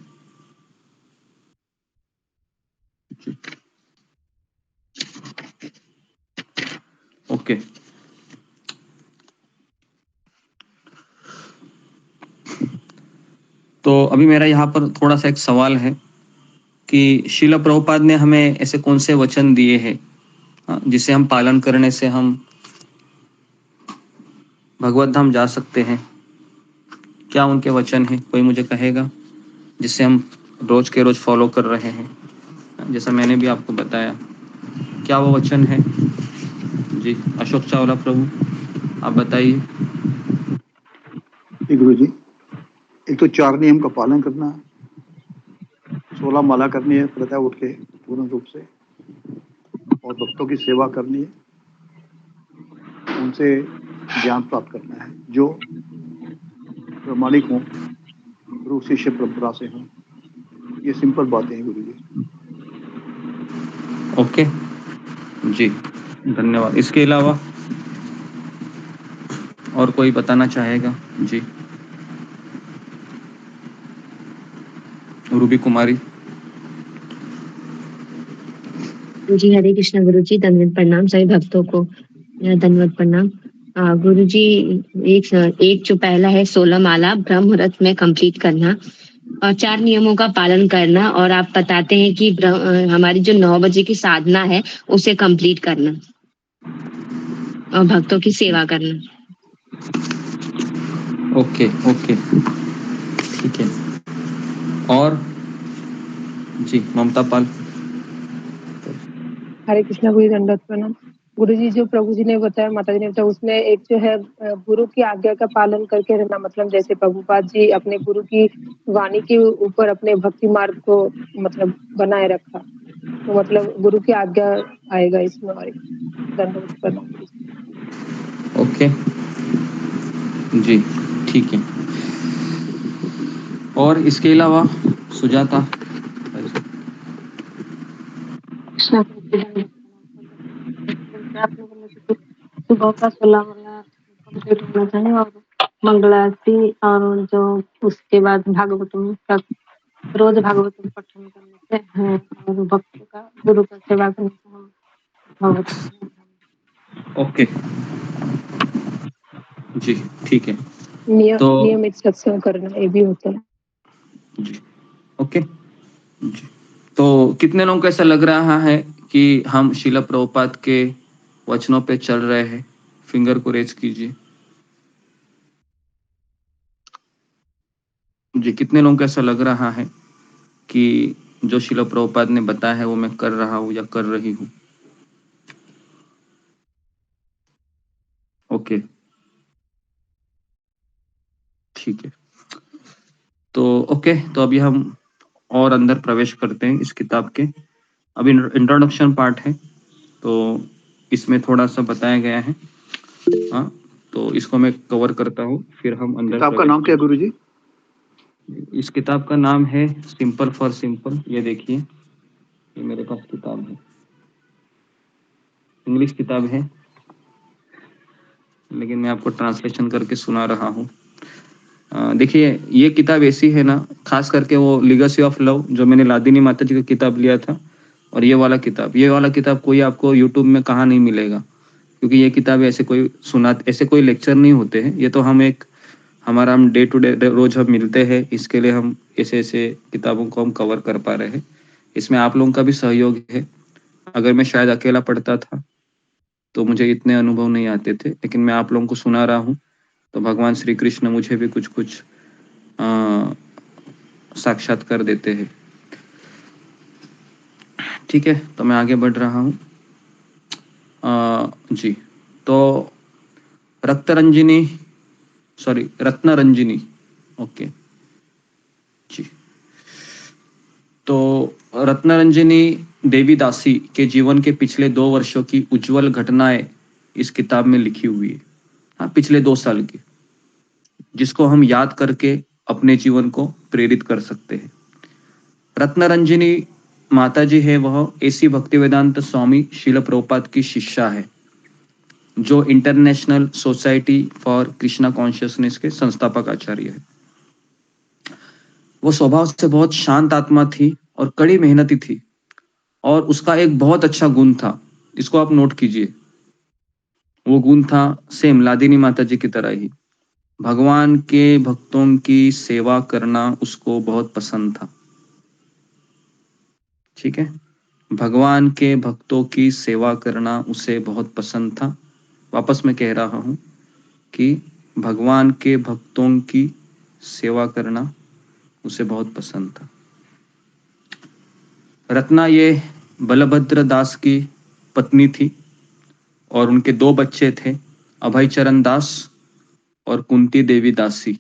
जी ओके। तो अभी मेरा यहाँ पर थोड़ा सा एक सवाल है कि शिला प्रभुपाद ने हमें ऐसे कौन से वचन दिए हैं जिसे हम पालन करने से हम भगवत धाम जा सकते हैं। क्या उनके वचन हैं, कोई मुझे कहेगा, जिसे हम रोज के रोज फॉलो कर रहे हैं, जैसा मैंने भी आपको बताया। क्या वो वचन है? जी अशोक चावला प्रभु, आप बताइए। गुरु जी, एक तो 4 नियम का पालन करना है, 16 माला करनी है प्रातः उठ के पूर्ण रूप से, और भक्तों की सेवा करनी है, उनसे ज्ञान प्राप्त करना है जो प्रामाणिक हों, गुरु शिष्य परंपरा से हों। ये सिंपल बातें हैं गुरु जी। ओके जी, धन्यवाद। इसके अलावा और कोई बताना चाहेगा? जी रूबी कुमारी। जी हरे कृष्ण गुरु जी, धन्यवाद प्रणाम सभी भक्तों को, धन्यवाद प्रणाम। गुरु जी, एक जो पहला है 16 माला ब्रह्म मुहूर्त में कंप्लीट करना और 4 नियमों का पालन करना, और आप बताते हैं कि हमारी जो 9 बजे की साधना है उसे कंप्लीट करना और भक्तों की सेवा करना। ओके ओके ठीक है। और जी ममता पाल। हरे कृष्णा गुरु दंडवत प्रणाम। गुरु जी, जो प्रभु जी ने बताया, माता जी ने बताया, उसमें एक जो है गुरु की आज्ञा का पालन करके रहना, मतलब जैसे प्रभुपाद जी अपने गुरु की वाणी के ऊपर अपने भक्ति मार्ग को मतलब बनाए रखा, तो मतलब गुरु की आज्ञा आएगा इसमें। और दंडवत प्रणाम गुरु जी। ओके जी ठीक है। और इसके अलावा सुजाता। सुबह का 16 वाला कंप्लीट होना चाहिए, और मंगला आरती और जो उसके बाद भागवतम का रोज भागवतम पठन करने से है, और भक्तों का गुरु का सेवा करने से हम भगवत। ओके जी ठीक है। नियमित सत्संग करना ये भी होता है। जी ओके जी। तो कितने लोगों को ऐसा लग रहा है कि हम शिला प्रभुपाद के वचनों पे चल रहे हैं? फिंगर को रेज कीजिए। जी, कितने लोगों को ऐसा लग रहा है कि जो शिला प्रभुपाद ने बताया है वो मैं कर रहा हूँ या कर रही हूँ? ओके ठीक है। तो ओके, तो अभी हम और अंदर प्रवेश करते हैं इस किताब के। अभी इंट्रोडक्शन पार्ट है, तो इसमें थोड़ा सा बताया गया है। हाँ, तो इसको मैं कवर करता हूँ, फिर हम अंदर। किताब का नाम क्या है गुरु जी? इस किताब का नाम है सिंपल फॉर सिंपल। ये देखिए, ये मेरे पास किताब है, इंग्लिश किताब है, लेकिन मैं आपको ट्रांसलेशन करके सुना रहा हूँ। देखिए, ये किताब ऐसी है ना, खास करके वो लेगेसी ऑफ लव जो मैंने लादिनी माता जी का किताब लिया था, और ये वाला किताब कोई आपको यूट्यूब में कहाँ नहीं मिलेगा, क्योंकि ये किताब ऐसे कोई लेक्चर नहीं होते हैं। ये तो हम हम डे टू डे रोज हम मिलते हैं, इसके लिए हम ऐसे ऐसे किताबों को हम कवर कर पा रहे हैं। इसमें आप लोगों का भी सहयोग है। अगर मैं शायद अकेला पढ़ता था तो मुझे इतने अनुभव नहीं आते थे, लेकिन मैं आप लोगों को सुना रहा हूँ, तो भगवान श्री कृष्ण मुझे भी कुछ कुछ साक्षात्कार देते हैं। ठीक है, तो मैं आगे बढ़ रहा हूँ। जी, तो रत्नरंजिनी, ओके जी। तो रत्नरंजिनी देवीदासी के जीवन के पिछले 2 वर्षों की उज्जवल घटनाएं इस किताब में लिखी हुई है। हाँ, पिछले 2 साल की, जिसको हम याद करके अपने जीवन को प्रेरित कर सकते हैं। रत्नरंजिनी माता जी है, वह एसी भक्तिवेदांत स्वामी शील प्रभुपाद की शिष्या है, जो international society for Krishna consciousness के संस्थापक आचार्य है। वो स्वभाव से बहुत शांत आत्मा थी और कड़ी मेहनती थी, और उसका एक बहुत अच्छा गुण था, इसको आप नोट कीजिए। वो गुण था सेम लादिनी माता जी की तरह ही, भगवान के भक्तों की सेवा करना उसको बहुत पसंद था। ठीक है, भगवान के भक्तों की सेवा करना उसे बहुत पसंद था। वापस मैं कह रहा हूं कि भगवान के भक्तों की सेवा करना उसे बहुत पसंद था। रत्ना ये बलभद्र दास की पत्नी थी और उनके 2 बच्चे थे, अभय चरण दास और कुंती देवी दासी।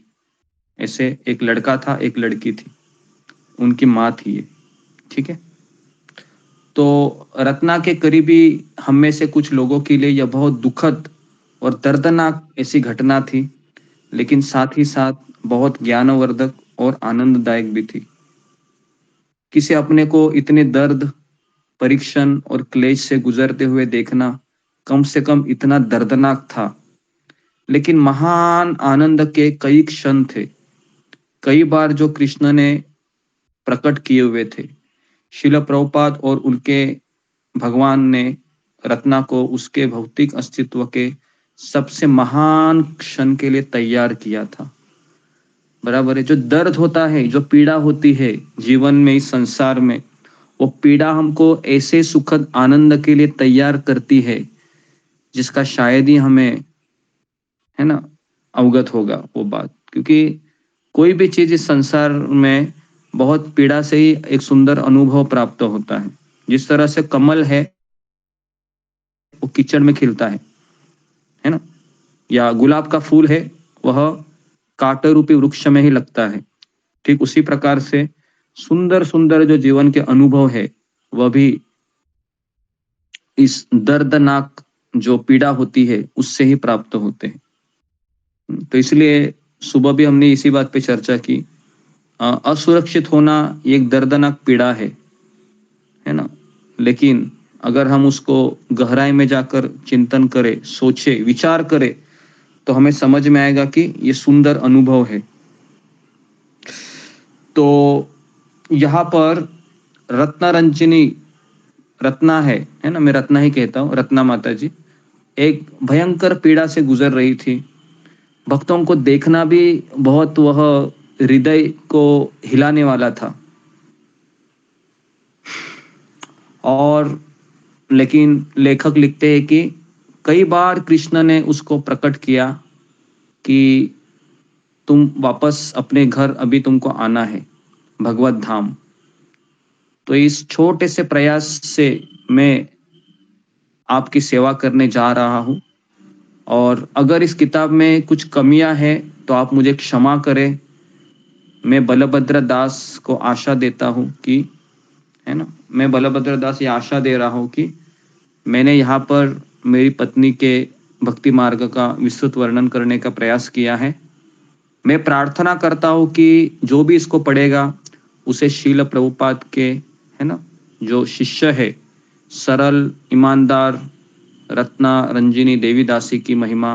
ऐसे एक लड़का था, एक लड़की थी, उनकी माँ थी ये। ठीक है, तो रत्ना के करीबी हम में से कुछ लोगों के लिए यह बहुत दुखद और दर्दनाक ऐसी घटना थी, लेकिन साथ ही साथ बहुत ज्ञानवर्धक और आनंददायक भी थी। किसी अपने को इतने दर्द, परीक्षण और क्लेश से गुजरते हुए देखना कम से कम इतना दर्दनाक था, लेकिन महान आनंद के कई क्षण थे। कई बार जो कृष्ण ने प्रकट किए हुए थे, शिल प्रभुपाद और उनके भगवान ने रत्ना को उसके भौतिक अस्तित्व के सबसे महान क्षण के लिए तैयार किया था। बराबर है, जो दर्द होता है, जो पीड़ा होती है जीवन में, इस संसार में, वो पीड़ा हमको ऐसे सुखद आनंद के लिए तैयार करती है जिसका शायद ही हमें, है ना, अवगत होगा वो बात। क्योंकि कोई भी चीज इस संसार में बहुत पीड़ा से ही एक सुंदर अनुभव प्राप्त होता है। जिस तरह से कमल है वो कीचड़ में खिलता है ना, या गुलाब का फूल है वह कांटे रूपी वृक्ष में ही लगता है, ठीक उसी प्रकार से सुंदर सुंदर जो जीवन के अनुभव है वह भी इस दर्दनाक जो पीड़ा होती है उससे ही प्राप्त होते हैं। तो इसलिए सुबह भी हमने इसी बात पे चर्चा की, असुरक्षित होना एक दर्दनाक पीड़ा है ना, लेकिन अगर हम उसको गहराई में जाकर चिंतन करें, सोचे, विचार करें, तो हमें समझ में आएगा कि ये सुंदर अनुभव है। तो यहाँ पर रत्नरंजिनी, रत्ना है ना, मैं रत्ना ही कहता हूँ, रत्ना माता जी एक भयंकर पीड़ा से गुजर रही थी। भक्तों को देखना भी बहुत वह हृदय को हिलाने वाला था। और लेकिन लेखक लिखते हैं कि कई बार कृष्ण ने उसको प्रकट किया कि तुम वापस अपने घर, अभी तुमको आना है भगवत धाम। तो इस छोटे से प्रयास से मैं आपकी सेवा करने जा रहा हूं, और अगर इस किताब में कुछ कमियां हैं तो आप मुझे क्षमा करें। मैं बलभद्र दास को आशा देता हूं कि, है ना, मैं बलभद्र दास ये आशा दे रहा हूं कि मैंने यहाँ पर मेरी पत्नी के भक्ति मार्ग का विस्तृत वर्णन करने का प्रयास किया है। मैं प्रार्थना करता हूँ कि जो भी इसको पढ़ेगा उसे शील प्रभुपाद के, है ना, जो शिष्य है, सरल ईमानदार रत्ना रंजिनी देवीदासी की महिमा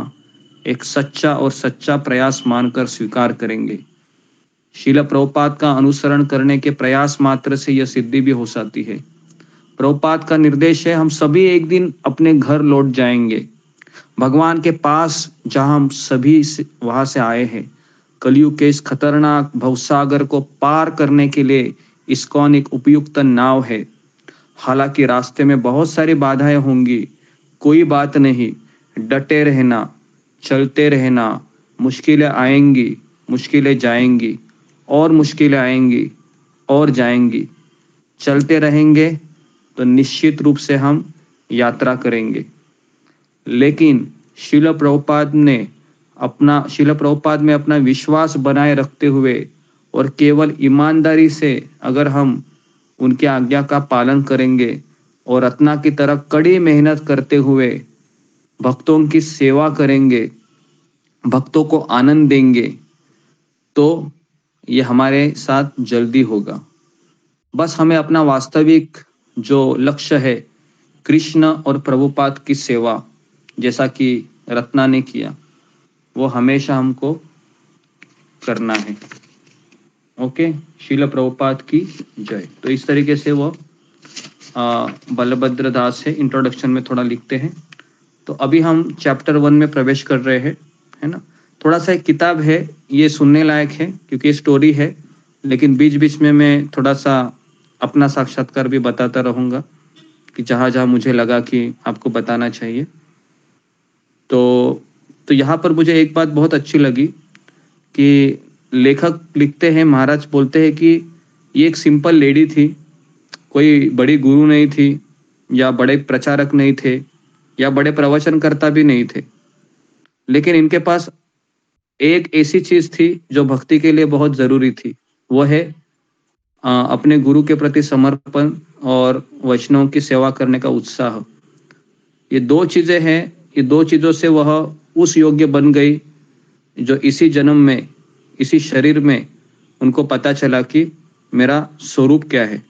एक सच्चा और सच्चा प्रयास मानकर स्वीकार करेंगे। शील प्रभुपाद का अनुसरण करने के प्रयास मात्र से यह सिद्धि भी हो सकती है। प्रभुपाद का निर्देश है, हम सभी एक दिन अपने घर लौट जाएंगे, भगवान के पास जहां हम सभी वहां से आए हैं। कलयुग के इस खतरनाक भवसागर को पार करने के लिए इस्कॉन एक उपयुक्त नाव है। हालांकि रास्ते में बहुत सारी बाधाएं होंगी, कोई बात नहीं, डटे रहना, चलते रहना। मुश्किलें आएंगी, मुश्किलें जाएंगी, और मुश्किलें आएंगी और जाएंगी। चलते रहेंगे तो निश्चित रूप से हम यात्रा करेंगे। लेकिन शिल प्रभुपाद में अपना विश्वास बनाए रखते हुए और केवल ईमानदारी से अगर हम उनकी आज्ञा का पालन करेंगे और रत्ना की तरह कड़ी मेहनत करते हुए भक्तों की सेवा करेंगे, भक्तों को आनंद देंगे, तो ये हमारे साथ जल्दी होगा। बस हमें अपना वास्तविक जो लक्ष्य है, कृष्ण और प्रभुपाद की सेवा, जैसा कि रत्ना ने किया, वो हमेशा हमको करना है। ओके, शील प्रभुपाद की जय। तो इस तरीके से वो बलभद्र दास है इंट्रोडक्शन में थोड़ा लिखते हैं। तो अभी हम चैप्टर 1 में प्रवेश कर रहे हैं, है ना। थोड़ा सा एक किताब है, ये सुनने लायक है क्योंकि स्टोरी है, लेकिन बीच बीच में मैं थोड़ा सा अपना साक्षात्कार भी बताता रहूँगा कि जहाँ जहाँ मुझे लगा कि आपको बताना चाहिए। तो यहाँ पर मुझे एक बात बहुत अच्छी लगी कि लेखक लिखते हैं, महाराज बोलते हैं कि ये एक सिंपल लेडी थी, कोई बड़ी गुरु नहीं थी या बड़े प्रचारक नहीं थे या बड़े प्रवचनकर्ता भी नहीं थे, लेकिन इनके पास एक ऐसी चीज थी जो भक्ति के लिए बहुत जरूरी थी। वो है अपने गुरु के प्रति समर्पण और वैष्णव की सेवा करने का उत्साह। ये दो चीजें हैं, ये दो चीजों से वह उस योग्य बन गई जो इसी जन्म में, इसी शरीर में उनको पता चला कि मेरा स्वरूप क्या है।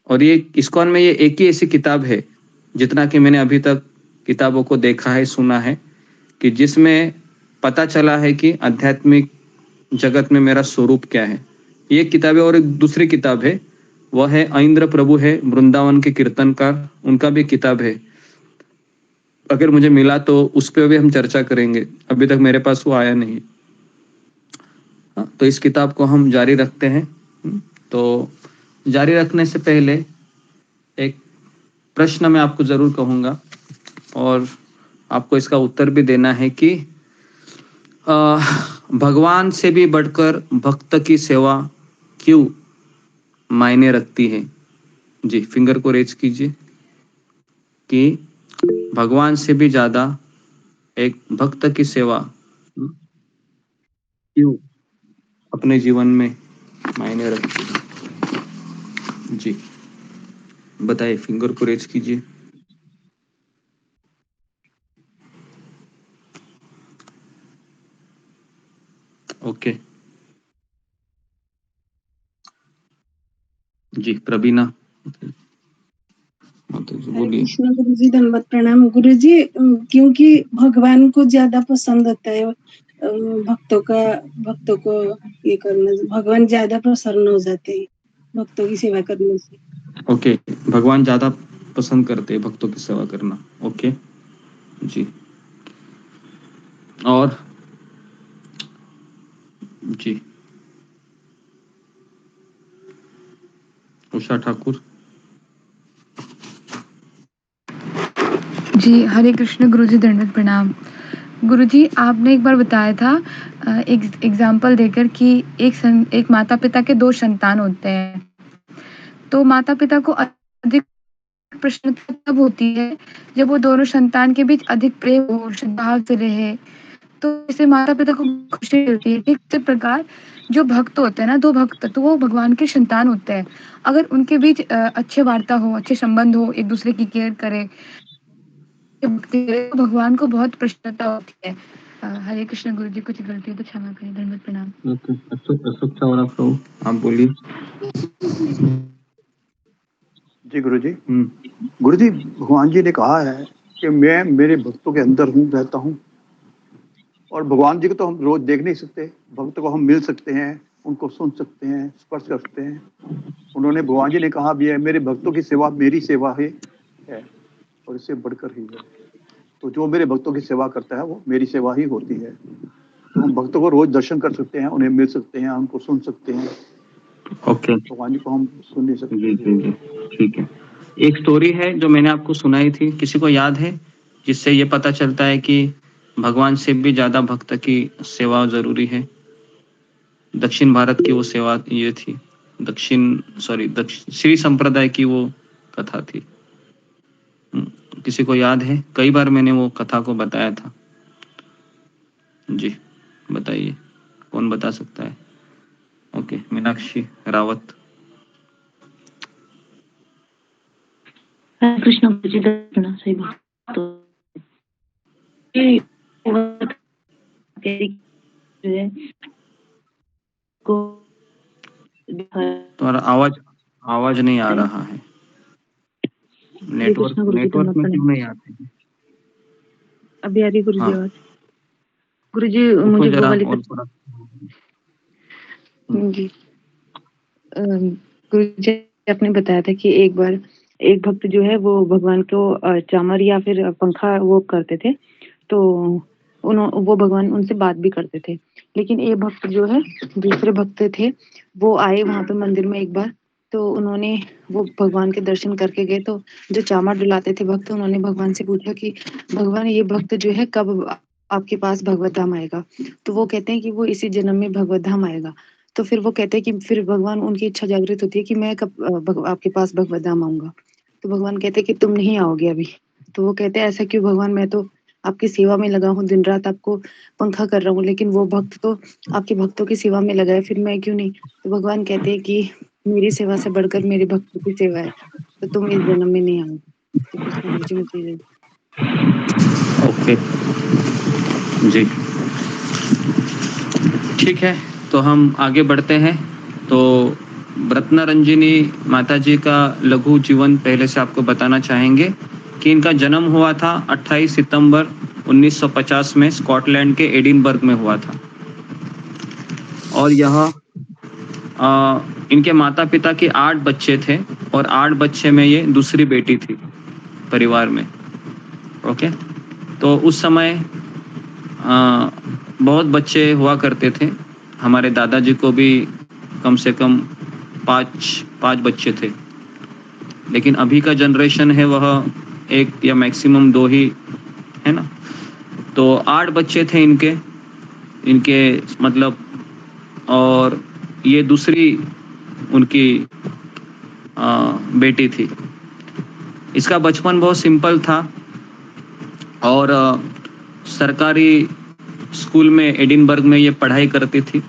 और ये इस्कॉन में ये एक ही ऐसी किताब है, जितना कि मैंने अभी तक किताबों को देखा है, सुना है, कि जिसमें पता चला है कि आध्यात्मिक जगत में मेरा स्वरूप क्या है। ये किताब है। और एक दूसरी किताब है, वह है ऐन्द्र प्रभु है, वृंदावन के कीर्तनकार, उनका भी किताब है। अगर मुझे मिला तो उस पर भी हम चर्चा करेंगे, अभी तक मेरे पास वो आया नहीं। तो इस किताब को हम जारी रखते हैं। तो जारी रखने से पहले एक प्रश्न मैं आपको जरूर कहूँगा और आपको इसका उत्तर भी देना है कि भगवान से भी बढ़कर भक्त की सेवा क्यों मायने रखती है। जी, फिंगर को रेज कीजिए कि भगवान से भी ज्यादा एक भक्त की सेवा क्यों अपने जीवन में मायने रखती है। जी बताइए, फिंगर को रेज कीजिए। ओके जी, प्रवीणा बोलिए। कृष्ण गुरु जी, धन्यवाद, प्रणाम गुरु जी। क्योंकि भगवान को ज्यादा पसंद होता है भक्तों को ये करना, भगवान ज्यादा प्रसन्न हो जाते हैं भक्तों की सेवा करने से। ओके, भगवान ज्यादा पसंद करते हैं भक्तों की सेवा करना। ओके जी। और जी, उषा ठाकुर। जी, हरे कृष्ण गुरुजी, दंडवत प्रणाम। गुरुजी, आपने एक बार बताया था एक एग्जाम्पल देकर कि एक माता पिता के 2 संतान होते हैं, तो माता पिता को अधिक प्रसन्नता तब होती है जब वो दोनों संतान के बीच अधिक प्रेम हो, सद्भाव से रहे, तो इससे माता पिता को खुशी मिलती है। ठीक इसी प्रकार जो भक्त होते हैं ना, 2 भक्त, तो वो भगवान के संतान होते हैं। अगर उनके बीच अच्छे वार्ता हो, अच्छे संबंध हो, एक दूसरे की केयर करे, तो भगवान को बहुत प्रसन्नता होती है। हरे कृष्ण गुरु जी, कुछ गलती हो तो क्षमा करें, धन्यवाद, प्रणाम। ओके, अशोक चावला प्रभु, आप बोलिए। जी गुरु जी। गुरु जी, भगवान जी ने कहा है कि मैं मेरे भक्तों के अंदर हूँ, रहता हूँ। और भगवान जी को तो हम रोज देख नहीं सकते, भक्त को हम मिल सकते हैं, उनको सुन सकते हैं, स्पर्श कर सकते हैं। उन्होंने, भगवान जी ने कहा भी है, मेरे भक्तों की सेवा मेरी सेवा है और इससे बढ़कर ही है। तो जो मेरे भक्तों की सेवा करता है वो मेरी सेवा ही होती है। तो हम भक्तों को रोज दर्शन कर सकते हैं, उन्हें मिल सकते हैं, उनको सुन सकते हैं। ओके, भगवान जी को हम सुन नहीं सकते। जी जी जी, ठीक है। एक स्टोरी है जो मैंने आपको सुनाई थी, किसी को याद है, जिससे ये पता चलता है कि भगवान से भी ज्यादा भक्त की सेवा जरूरी है। दक्षिण भारत की वो सेवा ये थी, श्री संप्रदाय की वो कथा थी। किसी को याद है? कई बार मैंने वो कथा को बताया था। जी बताइए, कौन बता सकता है? ओके, मीनाक्षी रावत। हरे कृष्ण गुरुजी, दर्शन सही बात तुम्हारा आवाज नहीं आ रहा है। नेटवर्क में क्यों नहीं आते हैं? अभी आ रही गुरुजी हाँ। आवाज? गुरुजी रुको मुझे जरा वो वाली और थोड़ा। जी गुरुजी आपने बताया था कि एक बार एक भक्त जो है वो भगवान को चामर या फिर पंखा वो करते थे, तो वो भगवान उनसे बात भी करते थे। लेकिन एक भक्त जो है, दूसरे भक्त थे, वो आए वहां पे मंदिर में एक बार, तो उन्होंने वो भगवान के दर्शन करके गए। तो जो चामर डुलाते थे भक्त, उन्होंने भगवान से पूछा कि भगवान ये भक्त जो है कब आपके पास भगवत धाम आएगा? तो वो कहते हैं कि वो इसी जन्म में भगवत धाम आएगा। तो फिर वो कहते हैं कि फिर भगवान, उनकी इच्छा जागृत होती है कि मैं कब आपके पास भगवत धाम आऊंगा। तो भगवान कहते हैं कि तुम नहीं आओगे अभी। तो वो कहते हैं ऐसा क्यों भगवान, मैं तो आपकी सेवा में लगा हूँ, दिन रात आपको पंखा कर रहा हूँ, लेकिन वो भक्त तो आपके भक्तों की सेवा में लगा है, फिर मैं क्यों नहीं? तो भगवान कहते हैं कि मेरी सेवा से बढ़कर मेरे भक्तों की सेवा है, तो तुम इस जन्म में नहीं आओगे। तो कृष्ण गुरुजी मुझे ओके जी, ठीक है, तो हम आगे बढ़ते हैं। तो रत्ना रंजिनी माता जी का लघु जीवन पहले से आपको बताना चाहेंगे कि इनका जन्म हुआ था 28 सितंबर 1950 में स्कॉटलैंड के एडिनबर्ग में हुआ था। और यह इनके माता पिता के 8 बच्चे थे और 8 बच्चे में ये दूसरी बेटी थी परिवार में। ओके, तो उस समय बहुत बच्चे हुआ करते थे। हमारे दादाजी को भी कम से कम 5 बच्चे थे, लेकिन अभी का जनरेशन है वह 1 या मैक्सिमम 2 ही है ना। तो 8 बच्चे थे इनके मतलब, और ये दूसरी उनकी बेटी थी। इसका बचपन बहुत सिंपल था और सरकारी स्कूल में एडिनबर्ग में ये पढ़ाई करती थी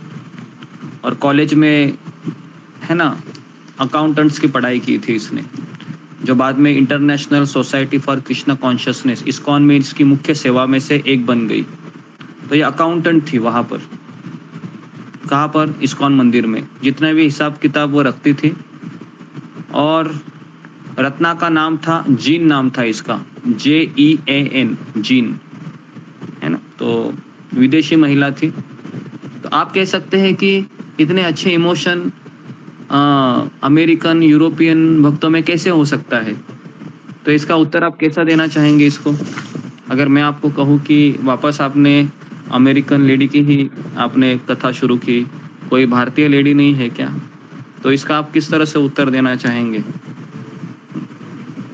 और कॉलेज में है ना अकाउंटेंट्स की पढ़ाई की थी इसने, जो बाद में international society for Krishna consciousness ISKCON में इसकी मुख्य सेवा में से एक बन गई। तो ये अकाउंटेंट थी वहाँ पर। कहाँ पर? इस्कॉन मंदिर में। जितना भी हिसाब किताब वो रखती थी। और रत्ना का नाम था, जीन नाम था इसका, JEAN, जीन, है ना। तो विदेशी महिला थी। तो आप कह सकते हैं कि इतने अच्छे इमोशन अमेरिकन यूरोपियन भक्तों में कैसे हो सकता है? तो इसका उत्तर आप कैसा देना चाहेंगे इसको? अगर मैं आपको कहूँ कि वापस आपने अमेरिकन लेडी की ही आपने कथा शुरू की, कोई भारतीय लेडी नहीं है क्या? तो इसका आप किस तरह से उत्तर देना चाहेंगे?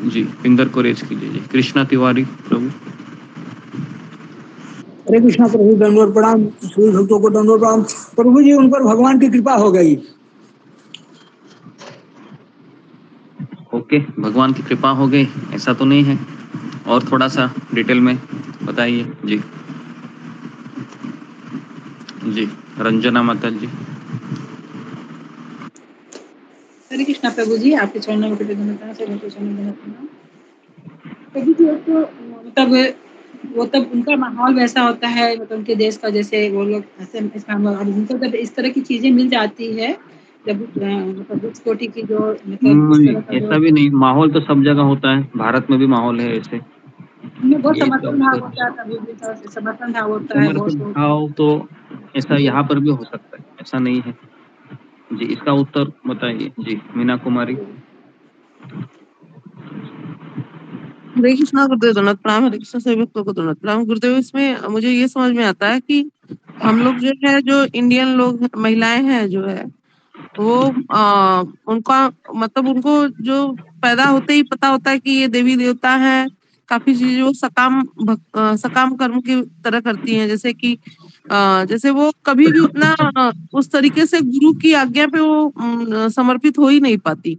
जी फिंगर को रेज कीजिए। जी कृष्णा तिवारी प्रभु। हरे कृष्णा प्रभु, दंडवत प्रणाम। सभी भक्तों को दंडवत प्रणाम। प्रभु जी, उन पर भगवान की कृपा हो गई। ओके, भगवान की कृपा हो गई ऐसा तो नहीं है, और थोड़ा सा डिटेल में बताइए। जी जी रंजना माता जी। हरे कृष्णा प्रभु जी, आपके चरणों में कृतज्ञता से प्रभु जी। तो मतलब वो तब उनका माहौल वैसा होता है, मतलब उनके देश का, जैसे वो लोग ऐसे उनको जब इस तरह की चीजें मिल जाती है, जब मतलब उस कोटि की जो मतलब इस तरह का ऐसा जो भी नहीं, माहौल तो सब जगह होता है, भारत में भी माहौल है ऐसे। उनमें बहुत ये समर्पण भाव होता है, तभी भी समर्पण भाव होता है बहुत समर्पित लोग। भाव तो ऐसा यहाँ पर भी हो सकता है, ऐसा नहीं है। जी इसका उत्तर बताइए। जी मीना कुमारी। हरे कृष्णा गुरुदेव, दंडवत प्रणाम। हरे कृष्णा सभी भक्तों को दंडवत प्रणाम। गुरुदेव, इसमें मुझे ये समझ में आता है कि हम लोग जो है, जो इंडियन लोग महिलाएं हैं जो है, वो उनका मतलब उनको जो पैदा होते ही पता होता है कि ये देवी देवता है। काफी चीजें वो सकाम कर्म की तरह करती हैं, जैसे कि जैसे वो कभी भी उतना उस तरीके से गुरु की आज्ञा पे वो समर्पित हो ही नहीं पाती।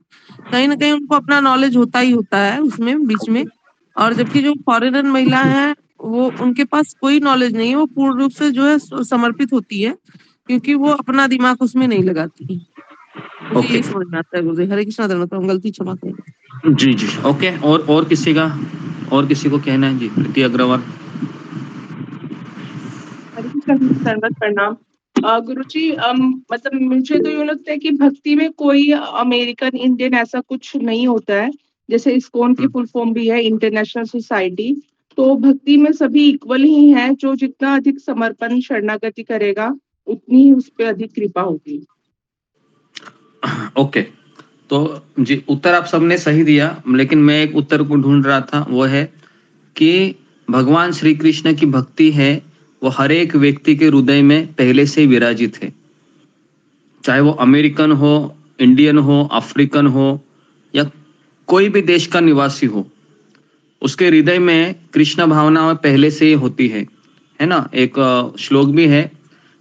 कहीं ना कहीं उनको अपना नॉलेज होता ही होता है उसमें बीच में। और जबकि जो फॉरेनर महिला है वो उनके पास कोई नॉलेज नहीं है, वो पूर्ण रूप से जो है समर्पित होती है क्योंकि वो अपना दिमाग उसमें नहीं लगाती। मुझे यही समझ में आता है गुरुजी। हरे कृष्णा दंडवत, गलती क्षमा करें। जी जी ओके। और किसी को कहना है जी? प्रीति अग्रवाल। हरे कृष्ण गुरुजी, दंडवत प्रणाम। गुरुजी मतलब मुझे तो यूँ लगता है कि भक्ति में कोई अमेरिकन इंडियन ऐसा कुछ नहीं होता है। जैसे इस्कॉन की फुल फॉर्म भी है इंटरनेशनल सोसाइटी, तो भक्ति में सभी इक्वल ही हैं। जो जितना अधिक समर्पण शरणागति करेगा उतनी ही उस पर अधिक कृपा होगी। ओके, तो जी उत्तर आप सबने सही दिया, लेकिन मैं एक उत्तर को ढूंढ रहा था, वो है कि भगवान श्री कृष्ण की भक्ति है वो हर एक व्यक्ति के हृदय में पहले से ही विराजित है, चाहे वो अमेरिकन हो, इंडियन हो, अफ्रीकन हो या कोई भी देश का निवासी हो, उसके हृदय में कृष्ण भावना पहले से ही होती है ना। एक श्लोक भी है,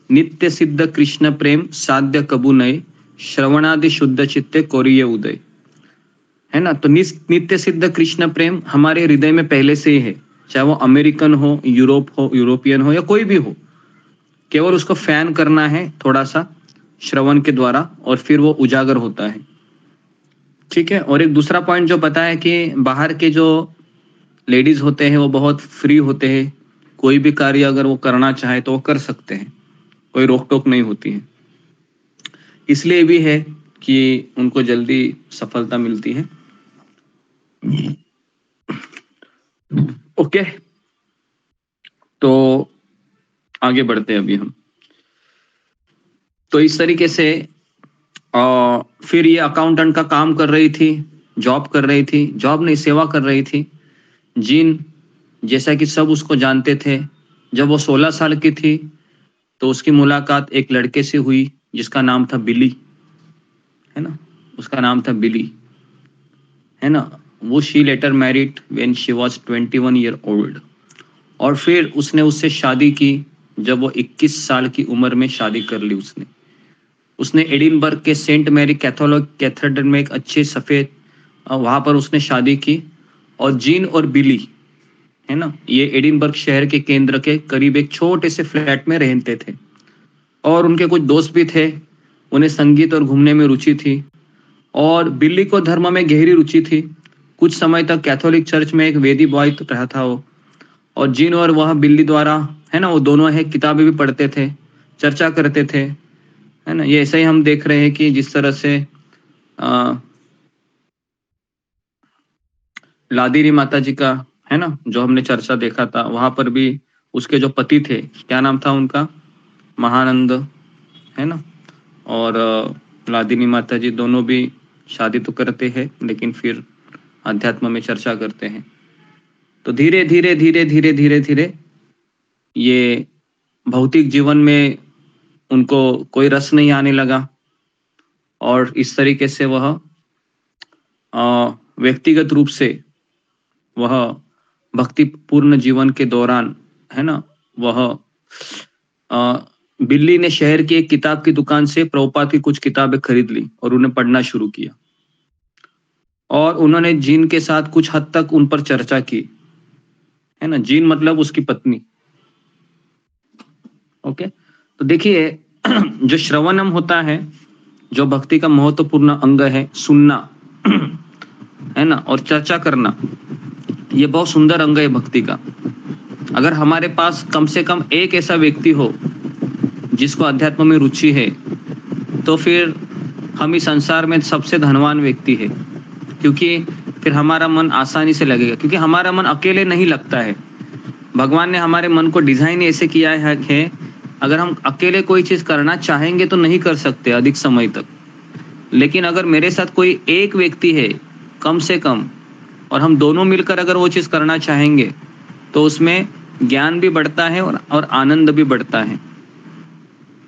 नित्य सिद्ध कृष्ण प्रेम साध्य कबू नए, श्रवणादि शुद्ध चित्ते कोरिय उदय, है ना। तो नित्य सिद्ध कृष्ण प्रेम हमारे हृदय में पहले से ही है, चाहे वो अमेरिकन हो, यूरोपियन हो या कोई भी हो। केवल उसको फैन करना है थोड़ा सा श्रवण के द्वारा और फिर वो उजागर होता है, ठीक है। और एक दूसरा पॉइंट जो पता है कि बाहर के जो लेडीज होते हैं वो बहुत फ्री होते हैं, कोई भी कार्य अगर वो करना चाहे तो वो कर सकते हैं, कोई रोक टोक नहीं होती है। इसलिए भी है कि उनको जल्दी सफलता मिलती है। ओके, तो आगे बढ़ते हैं अभी हम। तो इस तरीके से फिर ये अकाउंटेंट का काम कर रही थी, जॉब कर रही थी, जॉब नहीं सेवा कर रही थी। जीन जैसा कि सब उसको जानते थे, जब वो 16 साल की थी तो उसकी मुलाकात एक लड़के से हुई जिसका नाम था बिली, है ना, उसका नाम था बिली, है ना। वो she later married when she was 21 year old, और फिर उसने उससे शादी की जब वो 21 साल की उम्र में शादी कर ली उसने एडिनबर्ग के सेंट मैरी कैथोलिक कैथेड्रल में एक अच्छे सफ़ेद वहाँ पर उसने शादी की। और जीन और बिली, है ना, ये एडिनबर्ग शहर के केंद्र के करीब एक छोटे से फ्लैट में रहते थे, और उनके कुछ दोस्त भी थे, उन्हें संगीत और घूमने में रुचि थी, और बिल्ली को धर्म में गहरी रुचि थी। कुछ समय तक कैथोलिक चर्च में एक वेदी बॉय रहा था वो, और जीन और वह बिल्ली द्वारा, है ना, वो दोनों है किताबें भी पढ़ते थे, चर्चा करते थे, है ना। ये ऐसा ही हम देख रहे हैं कि जिस तरह से लादिनी माता जी का, है ना, जो हमने चर्चा देखा था, वहां पर भी उसके जो पति थे, क्या नाम था उनका, महानंद, है ना। और लादिनी माता जी दोनों भी शादी तो करते हैं लेकिन फिर अध्यात्म में चर्चा करते हैं। तो धीरे धीरे धीरे धीरे धीरे धीरे ये भौतिक जीवन में उनको कोई रस नहीं आने लगा, और इस तरीके से वह व्यक्तिगत रूप से वह भक्तिपूर्ण जीवन के दौरान, है ना, वह बिल्ली ने शहर की एक किताब की दुकान से प्रभुपाद की कुछ किताबें खरीद ली और उन्हें पढ़ना शुरू किया, और उन्होंने जीन के साथ कुछ हद तक उन पर चर्चा की, है ना। जीन मतलब उसकी पत्नी। ओके, तो देखिए जो श्रवणम होता है, जो भक्ति का महत्वपूर्ण अंग है, सुनना, है ना, और चर्चा करना, ये बहुत सुंदर अंग है भक्ति का। अगर हमारे पास कम से कम एक ऐसा व्यक्ति हो जिसको अध्यात्म में रुचि है, तो फिर हम इस संसार में सबसे धनवान व्यक्ति है, क्योंकि फिर हमारा मन आसानी से लगेगा, क्योंकि हमारा मन अकेले नहीं लगता है। भगवान ने हमारे मन को डिजाइन ऐसे किया है, अगर हम अकेले कोई चीज करना चाहेंगे तो नहीं कर सकते अधिक समय तक, लेकिन अगर मेरे साथ कोई एक व्यक्ति है कम से कम, और हम दोनों मिलकर अगर वो चीज करना चाहेंगे, तो उसमें ज्ञान भी बढ़ता है और आनंद भी बढ़ता है।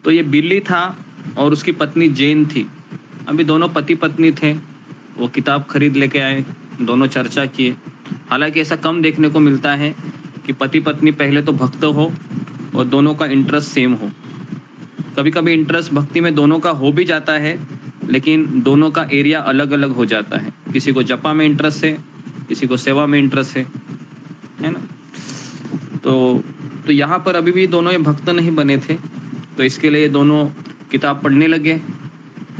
तो ये बिल्ली था और उसकी पत्नी जेन थी। अभी दोनों पति पत्नी थे, वो किताब खरीद लेके आए, दोनों चर्चा किए। हालांकि ऐसा कम देखने को मिलता है कि पति पत्नी पहले तो भक्त हो और दोनों का इंटरेस्ट सेम हो। कभी कभी इंटरेस्ट भक्ति में दोनों का हो भी जाता है, लेकिन दोनों का एरिया अलग अलग हो जाता है। किसी को जपा में इंटरेस्ट है, किसी को सेवा में इंटरेस्ट है, है ना। तो यहाँ पर अभी भी दोनों ये भक्त नहीं बने थे, तो इसके लिए दोनों किताब पढ़ने लगे।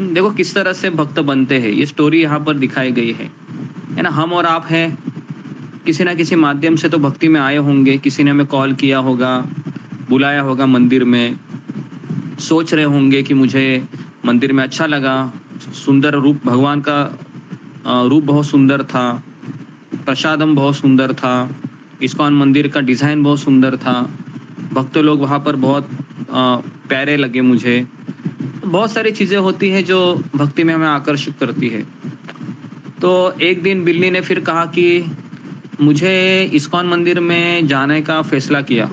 देखो किस तरह से भक्त बनते हैं, ये स्टोरी यहाँ पर दिखाई गई है ना। हम और आप हैं, किसी ना किसी माध्यम से तो भक्ति में आए होंगे, किसी ने हमें कॉल किया होगा, बुलाया होगा मंदिर में, सोच रहे होंगे कि मुझे मंदिर में अच्छा लगा, सुंदर रूप, भगवान का रूप बहुत सुंदर था, प्रसादम बहुत सुंदर था, इस्कॉन मंदिर का डिज़ाइन बहुत सुंदर था, भक्त लोग वहाँ पर बहुत प्यारे लगे मुझे। बहुत सारी चीज़ें होती हैं जो भक्ति में हमें आकर्षित करती है। तो एक दिन बिल्ली ने फिर कहा कि मुझे इस्कॉन मंदिर में जाने का फैसला किया,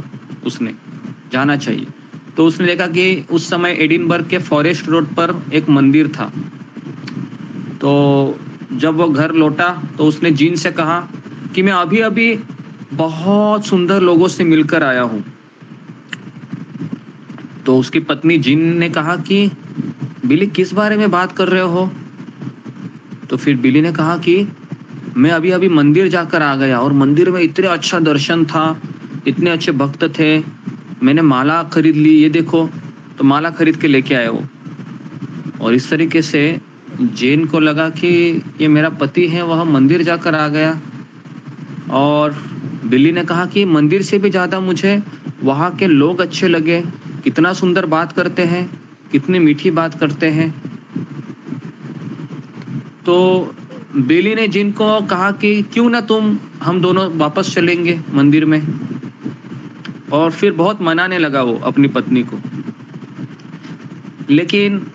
उसने जाना चाहिए। तो उसने देखा कि उस समय एडिनबर्ग के फॉरेस्ट रोड पर एक मंदिर था। तो जब वो घर लौटा तो उसने जीन से कहा कि मैं अभी अभी बहुत सुंदर लोगों से मिलकर आया हूँ। तो उसकी पत्नी जीन ने कहा कि बिली किस बारे में बात कर रहे हो? तो फिर बिली ने कहा कि मैं अभी अभी मंदिर जाकर आ गया और मंदिर में इतने अच्छा दर्शन था, इतने अच्छे भक्त थे, मैंने माला खरीद ली, ये देखो। तो माला खरीद के लेके आए वो। और इस तरीके से जैन को लगा कि ये मेरा पति है, वह मंदिर जाकर आ गया। और बिल्ली ने कहा कि मंदिर से भी ज़्यादा मुझे वहाँ के लोग अच्छे लगे, कितना सुंदर बात करते हैं, कितनी मीठी बात करते हैं। तो बिल्ली ने जिन को कहा कि क्यों ना हम दोनों वापस चलेंगे मंदिर में। और फिर बहुत मनाने लगा वो अपनी पत्नी को, लेकिन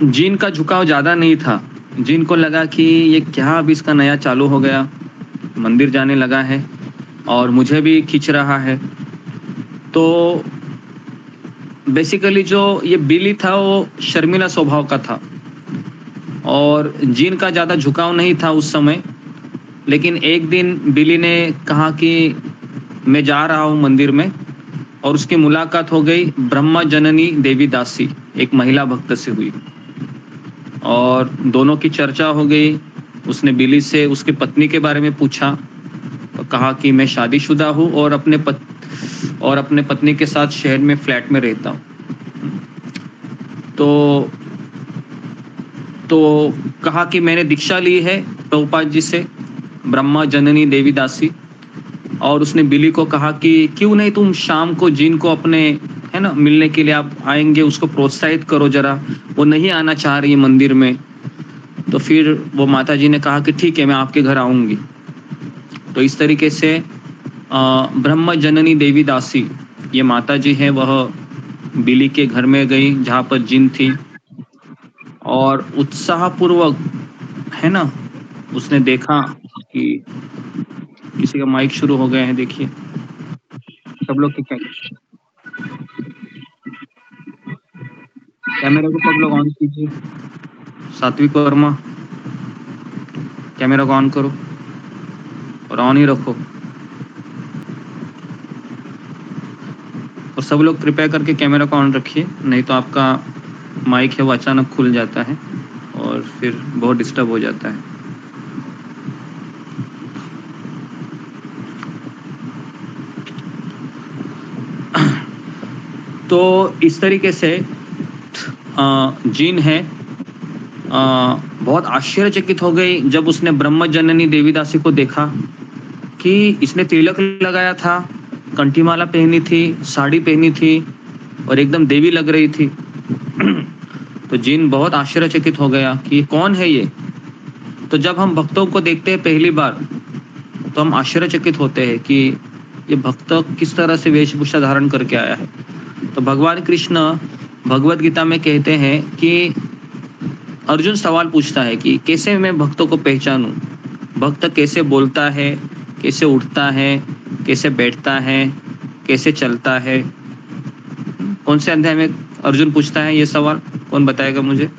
जिन का झुकाव ज़्यादा नहीं था। जिन को लगा कि ये क्या अब इसका नया चालू हो गया, मंदिर जाने लगा है और मुझे भी खींच रहा है। तो बेसिकली जो ये बिली था वो शर्मिला स्वभाव का था और जिन का ज़्यादा झुकाव नहीं था उस समय। लेकिन एक दिन बिली ने कहा कि मैं जा रहा हूँ मंदिर में, और उसकी मुलाकात हो गई ब्रह्मा जननी देवी दासी, एक महिला भक्त से हुई। और दोनों की चर्चा हो गई। उसने बिली से उसकी पत्नी के बारे में पूछा, तो कहा कि मैं शादीशुदा हूँ और अपने पत्नी के साथ शहर में फ्लैट में रहता हूँ। तो कहा कि मैंने दीक्षा ली है प्रभुपाद जी से, ब्रह्मा जननी देवी दासी। और उसने बिली को कहा कि क्यों नहीं तुम शाम को जिन को अपने, है ना, मिलने के लिए आप आएंगे, उसको प्रोत्साहित करो जरा, वो नहीं आना चाह रही है मंदिर में। तो फिर वो माता जी ने कहा कि ठीक है, मैं आपके घर आऊँगी। तो इस तरीके से ब्रह्मा जननी देवी दासी, ये माता जी है, वह बिली के घर में गई जहाँ पर जिन थी, और उत्साहपूर्वक, है ना, उसने देखा कि किसी का माइक शुरू हो गया है, देखिए सब लोग कैमरे को सब लोग ऑन कीजिए। सात्विक वर्मा, कैमरा को ऑन करो और ऑन ही रखो। और सब लोग कृपया करके कैमरा को ऑन रखिए, नहीं तो आपका माइक है वो अचानक खुल जाता है और फिर बहुत डिस्टर्ब हो जाता है। तो इस तरीके से जीन है बहुत आश्चर्यचकित हो गई जब उसने ब्रह्म जननी देवीदासी को देखा कि इसने तिलक लगाया था, कंठीमाला पहनी थी, साड़ी पहनी थी और एकदम देवी लग रही थी। तो जीन बहुत आश्चर्यचकित हो गया कि कौन है ये। तो जब हम भक्तों को देखते हैं पहली बार तो हम आश्चर्यचकित होते हैं कि ये भक्त किस तरह से वेशभूषा धारण करके आया है। तो भगवान कृष्ण भगवत गीता में कहते हैं कि अर्जुन सवाल पूछता है कि कैसे मैं भक्तों को पहचानूं, भक्त कैसे बोलता है, कैसे उठता है, कैसे बैठता है, कैसे चलता है। कौन से अध्याय में अर्जुन पूछता है ये सवाल? कौन बताएगा मुझे?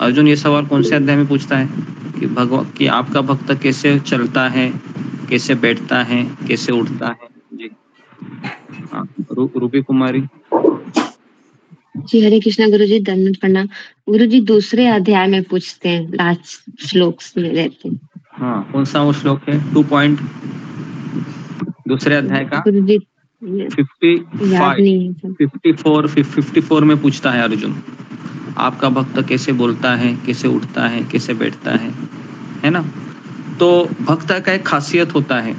अर्जुन ये सवाल कौन से अध्याय में पूछता है कि आपका भक्त कैसे चलता है, कैसे बैठता है, कैसे उठता है? जी हाँ, रूपी कुमारी। जी हरे कृष्णा गुरु जी, दंडवत प्रणाम। गुरु जी दूसरे अध्याय में पूछते हैं, लास्ट श्लोक में रहते हैं। हाँ, कौन सा वो श्लोक है? 2 पॉइंट दूसरे अध्याय का गुरुजी याद नहीं है सब। 54 में पूछता है अर्जुन, आपका भक्त कैसे बोलता है, कैसे उठता है, कैसे बैठता है ना। तो भक्त का एक खासियत होता है,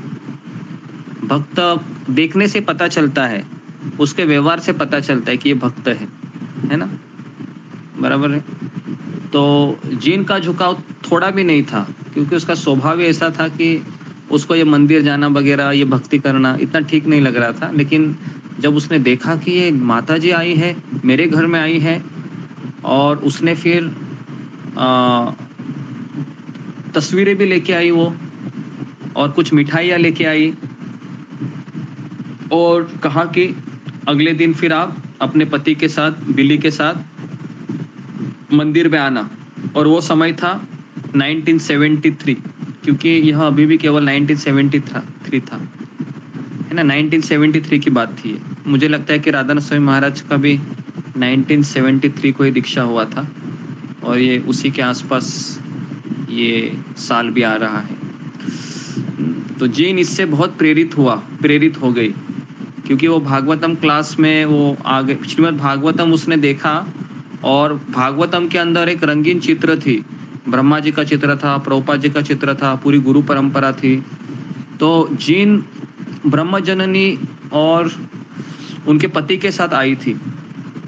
भक्त देखने से पता चलता है, उसके व्यवहार से पता चलता है कि ये भक्त है ना, बराबर है। तो जीन का झुकाव थोड़ा भी नहीं था, क्योंकि उसका स्वभाव ऐसा था कि उसको ये मंदिर जाना वगैरह, ये भक्ति करना इतना ठीक नहीं लग रहा था। लेकिन जब उसने देखा कि ये माताजी आई है, मेरे घर में आई है, और उसने फिर तस्वीरें भी लेके आई वो, और कुछ मिठाइयाँ लेके आई, और कहा कि अगले दिन फिर आप अपने पति के साथ, बिली के साथ मंदिर में आना। और वो समय था 1973, क्योंकि यह अभी भी केवल 1973 था, है ना। 1973 की बात थी। मुझे लगता है कि राधानाथ स्वामी महाराज का भी 1973 को ही दीक्षा हुआ था, और ये उसी के आसपास ये साल भी आ रहा है। तो जीन इससे बहुत प्रेरित हो गई, क्योंकि वो भागवतम क्लास में वो आगे श्रीमद् भागवतम उसने देखा, और भागवतम के अंदर एक रंगीन चित्र थी, ब्रह्मा जी का चित्र था, प्रभुपाद जी का चित्र था, पूरी गुरु परंपरा थी। तो जीन ब्रह्म जननी और उनके पति के साथ आई थी,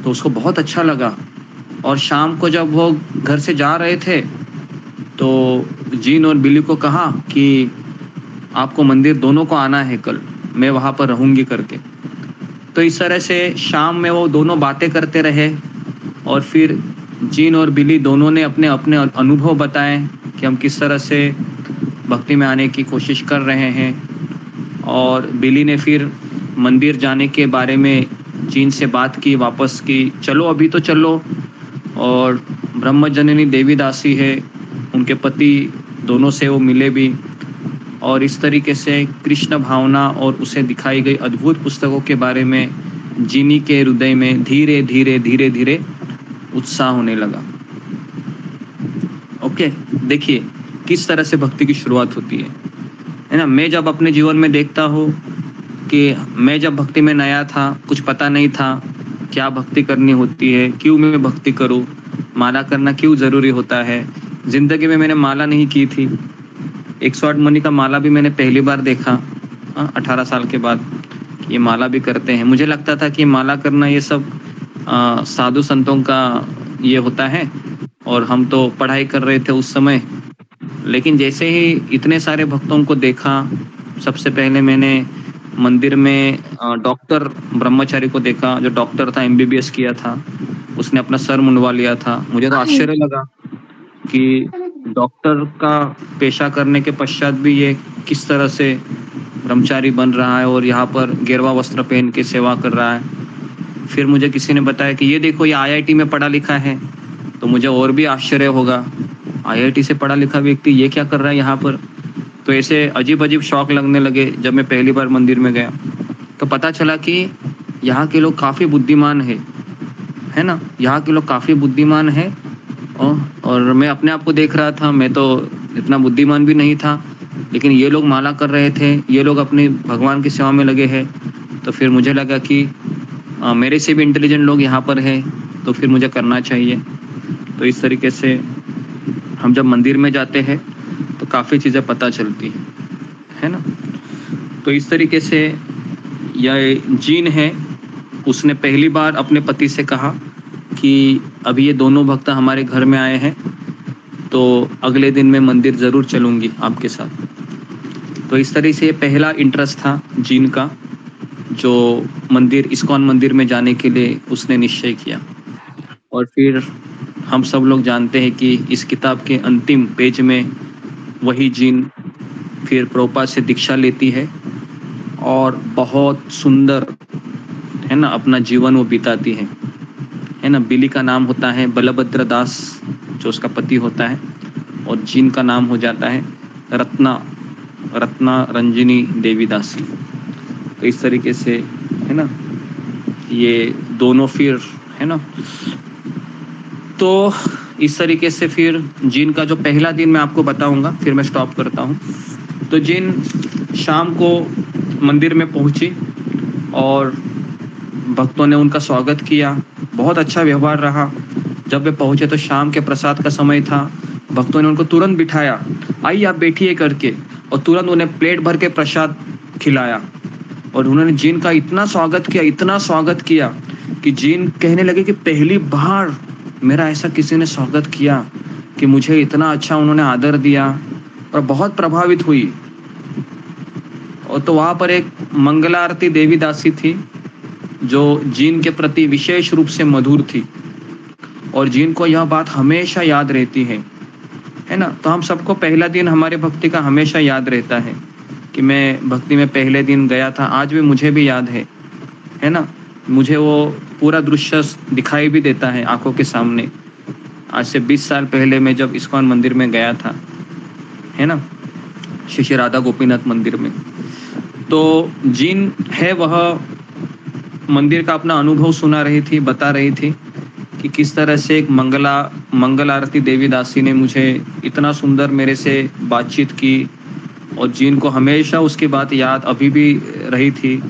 तो उसको बहुत अच्छा लगा। और शाम को जब वो घर से जा रहे थे, तो जीन और बिली को कहा कि आपको मंदिर दोनों को आना है कल, मैं वहाँ पर रहूँगी करके। तो इस तरह से शाम में वो दोनों बातें करते रहे, और फिर जीन और बिली दोनों ने अपने अपने अनुभव बताए कि हम किस तरह से भक्ति में आने की कोशिश कर रहे हैं। और बिली ने फिर मंदिर जाने के बारे में जीन से बात की, वापस की, चलो अभी तो चलो। और ब्रह्मजननी देवी दासी है, उनके पति दोनों से वो मिले भी, और इस तरीके से कृष्ण भावना और उसे दिखाई गई अद्भुत पुस्तकों के बारे में जीनी के हृदय में धीरे धीरे उत्साह होने लगा। ओके, देखिए किस तरह से भक्ति की शुरुआत होती है ना। मैं जब अपने जीवन में देखता हूँ कि मैं जब भक्ति में नया था, कुछ पता नहीं था क्या भक्ति करनी होती है, क्यों मैं भक्ति करूँ, माला करना क्यों ज़रूरी होता है। ज़िंदगी में मैंने माला नहीं की थी, 108 मणि का माला भी मैंने पहली बार देखा 18 साल के बाद, ये माला भी करते हैं। मुझे लगता था कि माला करना ये सब साधु संतों का ये होता है, और हम तो पढ़ाई कर रहे थे उस समय। लेकिन जैसे ही इतने सारे भक्तों को देखा, सबसे पहले मैंने मंदिर में डॉक्टर ब्रह्मचारी को देखा, जो डॉक्टर था, MBBS किया था, उसने अपना सर मुंडवा लिया था। मुझे तो आश्चर्य लगा कि डॉक्टर का पेशा करने के पश्चात भी ये किस तरह से ब्रह्मचारी बन रहा है और यहाँ पर गेरवा वस्त्र पहन के सेवा कर रहा है। फिर मुझे किसी ने बताया कि ये देखो, ये IIT में पढ़ा लिखा है, तो मुझे और भी आश्चर्य होगा, IIT से पढ़ा लिखा व्यक्ति ये क्या कर रहा है यहाँ पर। तो ऐसे अजीब अजीब शौक लगने लगे जब मैं पहली बार मंदिर में गया। तो पता चला कि यहाँ के लोग काफ़ी बुद्धिमान है ना, यहाँ के लोग काफ़ी बुद्धिमान है। और मैं अपने आप को देख रहा था, मैं तो इतना बुद्धिमान भी नहीं था, लेकिन ये लोग माला कर रहे थे, ये लोग अपने भगवान की सेवा में लगे हैं। तो फिर मुझे लगा कि मेरे से भी इंटेलिजेंट लोग यहाँ पर हैं, तो फिर मुझे करना चाहिए। तो इस तरीके से हम जब मंदिर में जाते हैं तो काफ़ी चीज़ें पता चलती है ना। तो इस तरीके से यह जीन है, उसने पहली बार अपने पति से कहा कि अभी ये दोनों भक्त हमारे घर में आए हैं, तो अगले दिन मैं मंदिर ज़रूर चलूँगी आपके साथ। तो इस तरह से ये पहला इंटरेस्ट था जीन का, जो मंदिर, इस्कॉन मंदिर में जाने के लिए उसने निश्चय किया। और फिर हम सब लोग जानते हैं कि इस किताब के अंतिम पेज में वही जीन फिर प्रभुपाद से दीक्षा लेती है, और बहुत सुंदर है ना अपना जीवन वो बिताती है ना। बिली का नाम होता है बलभद्र दास, जो उसका पति होता है, और जीन का नाम हो जाता है रत्ना रंजिनी देवी दासी। तो इस तरीके से है ना ये दोनों फिर है ना। तो इस तरीके से फिर जीन का जो पहला दिन मैं आपको बताऊंगा, फिर मैं स्टॉप करता हूँ। तो जीन शाम को मंदिर में पहुंची और भक्तों ने उनका स्वागत किया, बहुत अच्छा व्यवहार रहा। जब वे पहुंचे तो शाम के प्रसाद का समय था। भक्तों ने उनको तुरंत बिठाया, आइए आप बैठिए करके, और तुरंत उन्हें प्लेट भर के प्रसाद खिलाया। और उन्होंने जीन का इतना स्वागत किया कि जीन कहने लगे कि पहली बार मेरा ऐसा किसी ने स्वागत किया कि मुझे इतना अच्छा उन्होंने आदर दिया, और बहुत प्रभावित हुई। और तो वहाँ पर एक मंगला आरती देवी दासी थी जो जीन के प्रति विशेष रूप से मधुर थी, और जीन को यह बात हमेशा याद रहती है ना। तो हम सबको पहला दिन हमारे भक्ति का हमेशा याद रहता है कि मैं भक्ति में पहले दिन गया था। आज भी मुझे भी याद है ना। मुझे वो पूरा दृश्य दिखाई भी देता है आंखों के सामने। आज से 20 साल पहले मैं जब इस्कॉन मंदिर में गया था, है ना, श्री राधा गोपीनाथ मंदिर में, तो जीन है वह मंदिर का अपना अनुभव सुना रही थी, बता रही थी कि किस तरह से एक मंगल आरती देवी दासी ने मुझे इतना सुंदर मेरे से बातचीत की, और जीन को हमेशा उसकी बात याद अभी भी रही थी।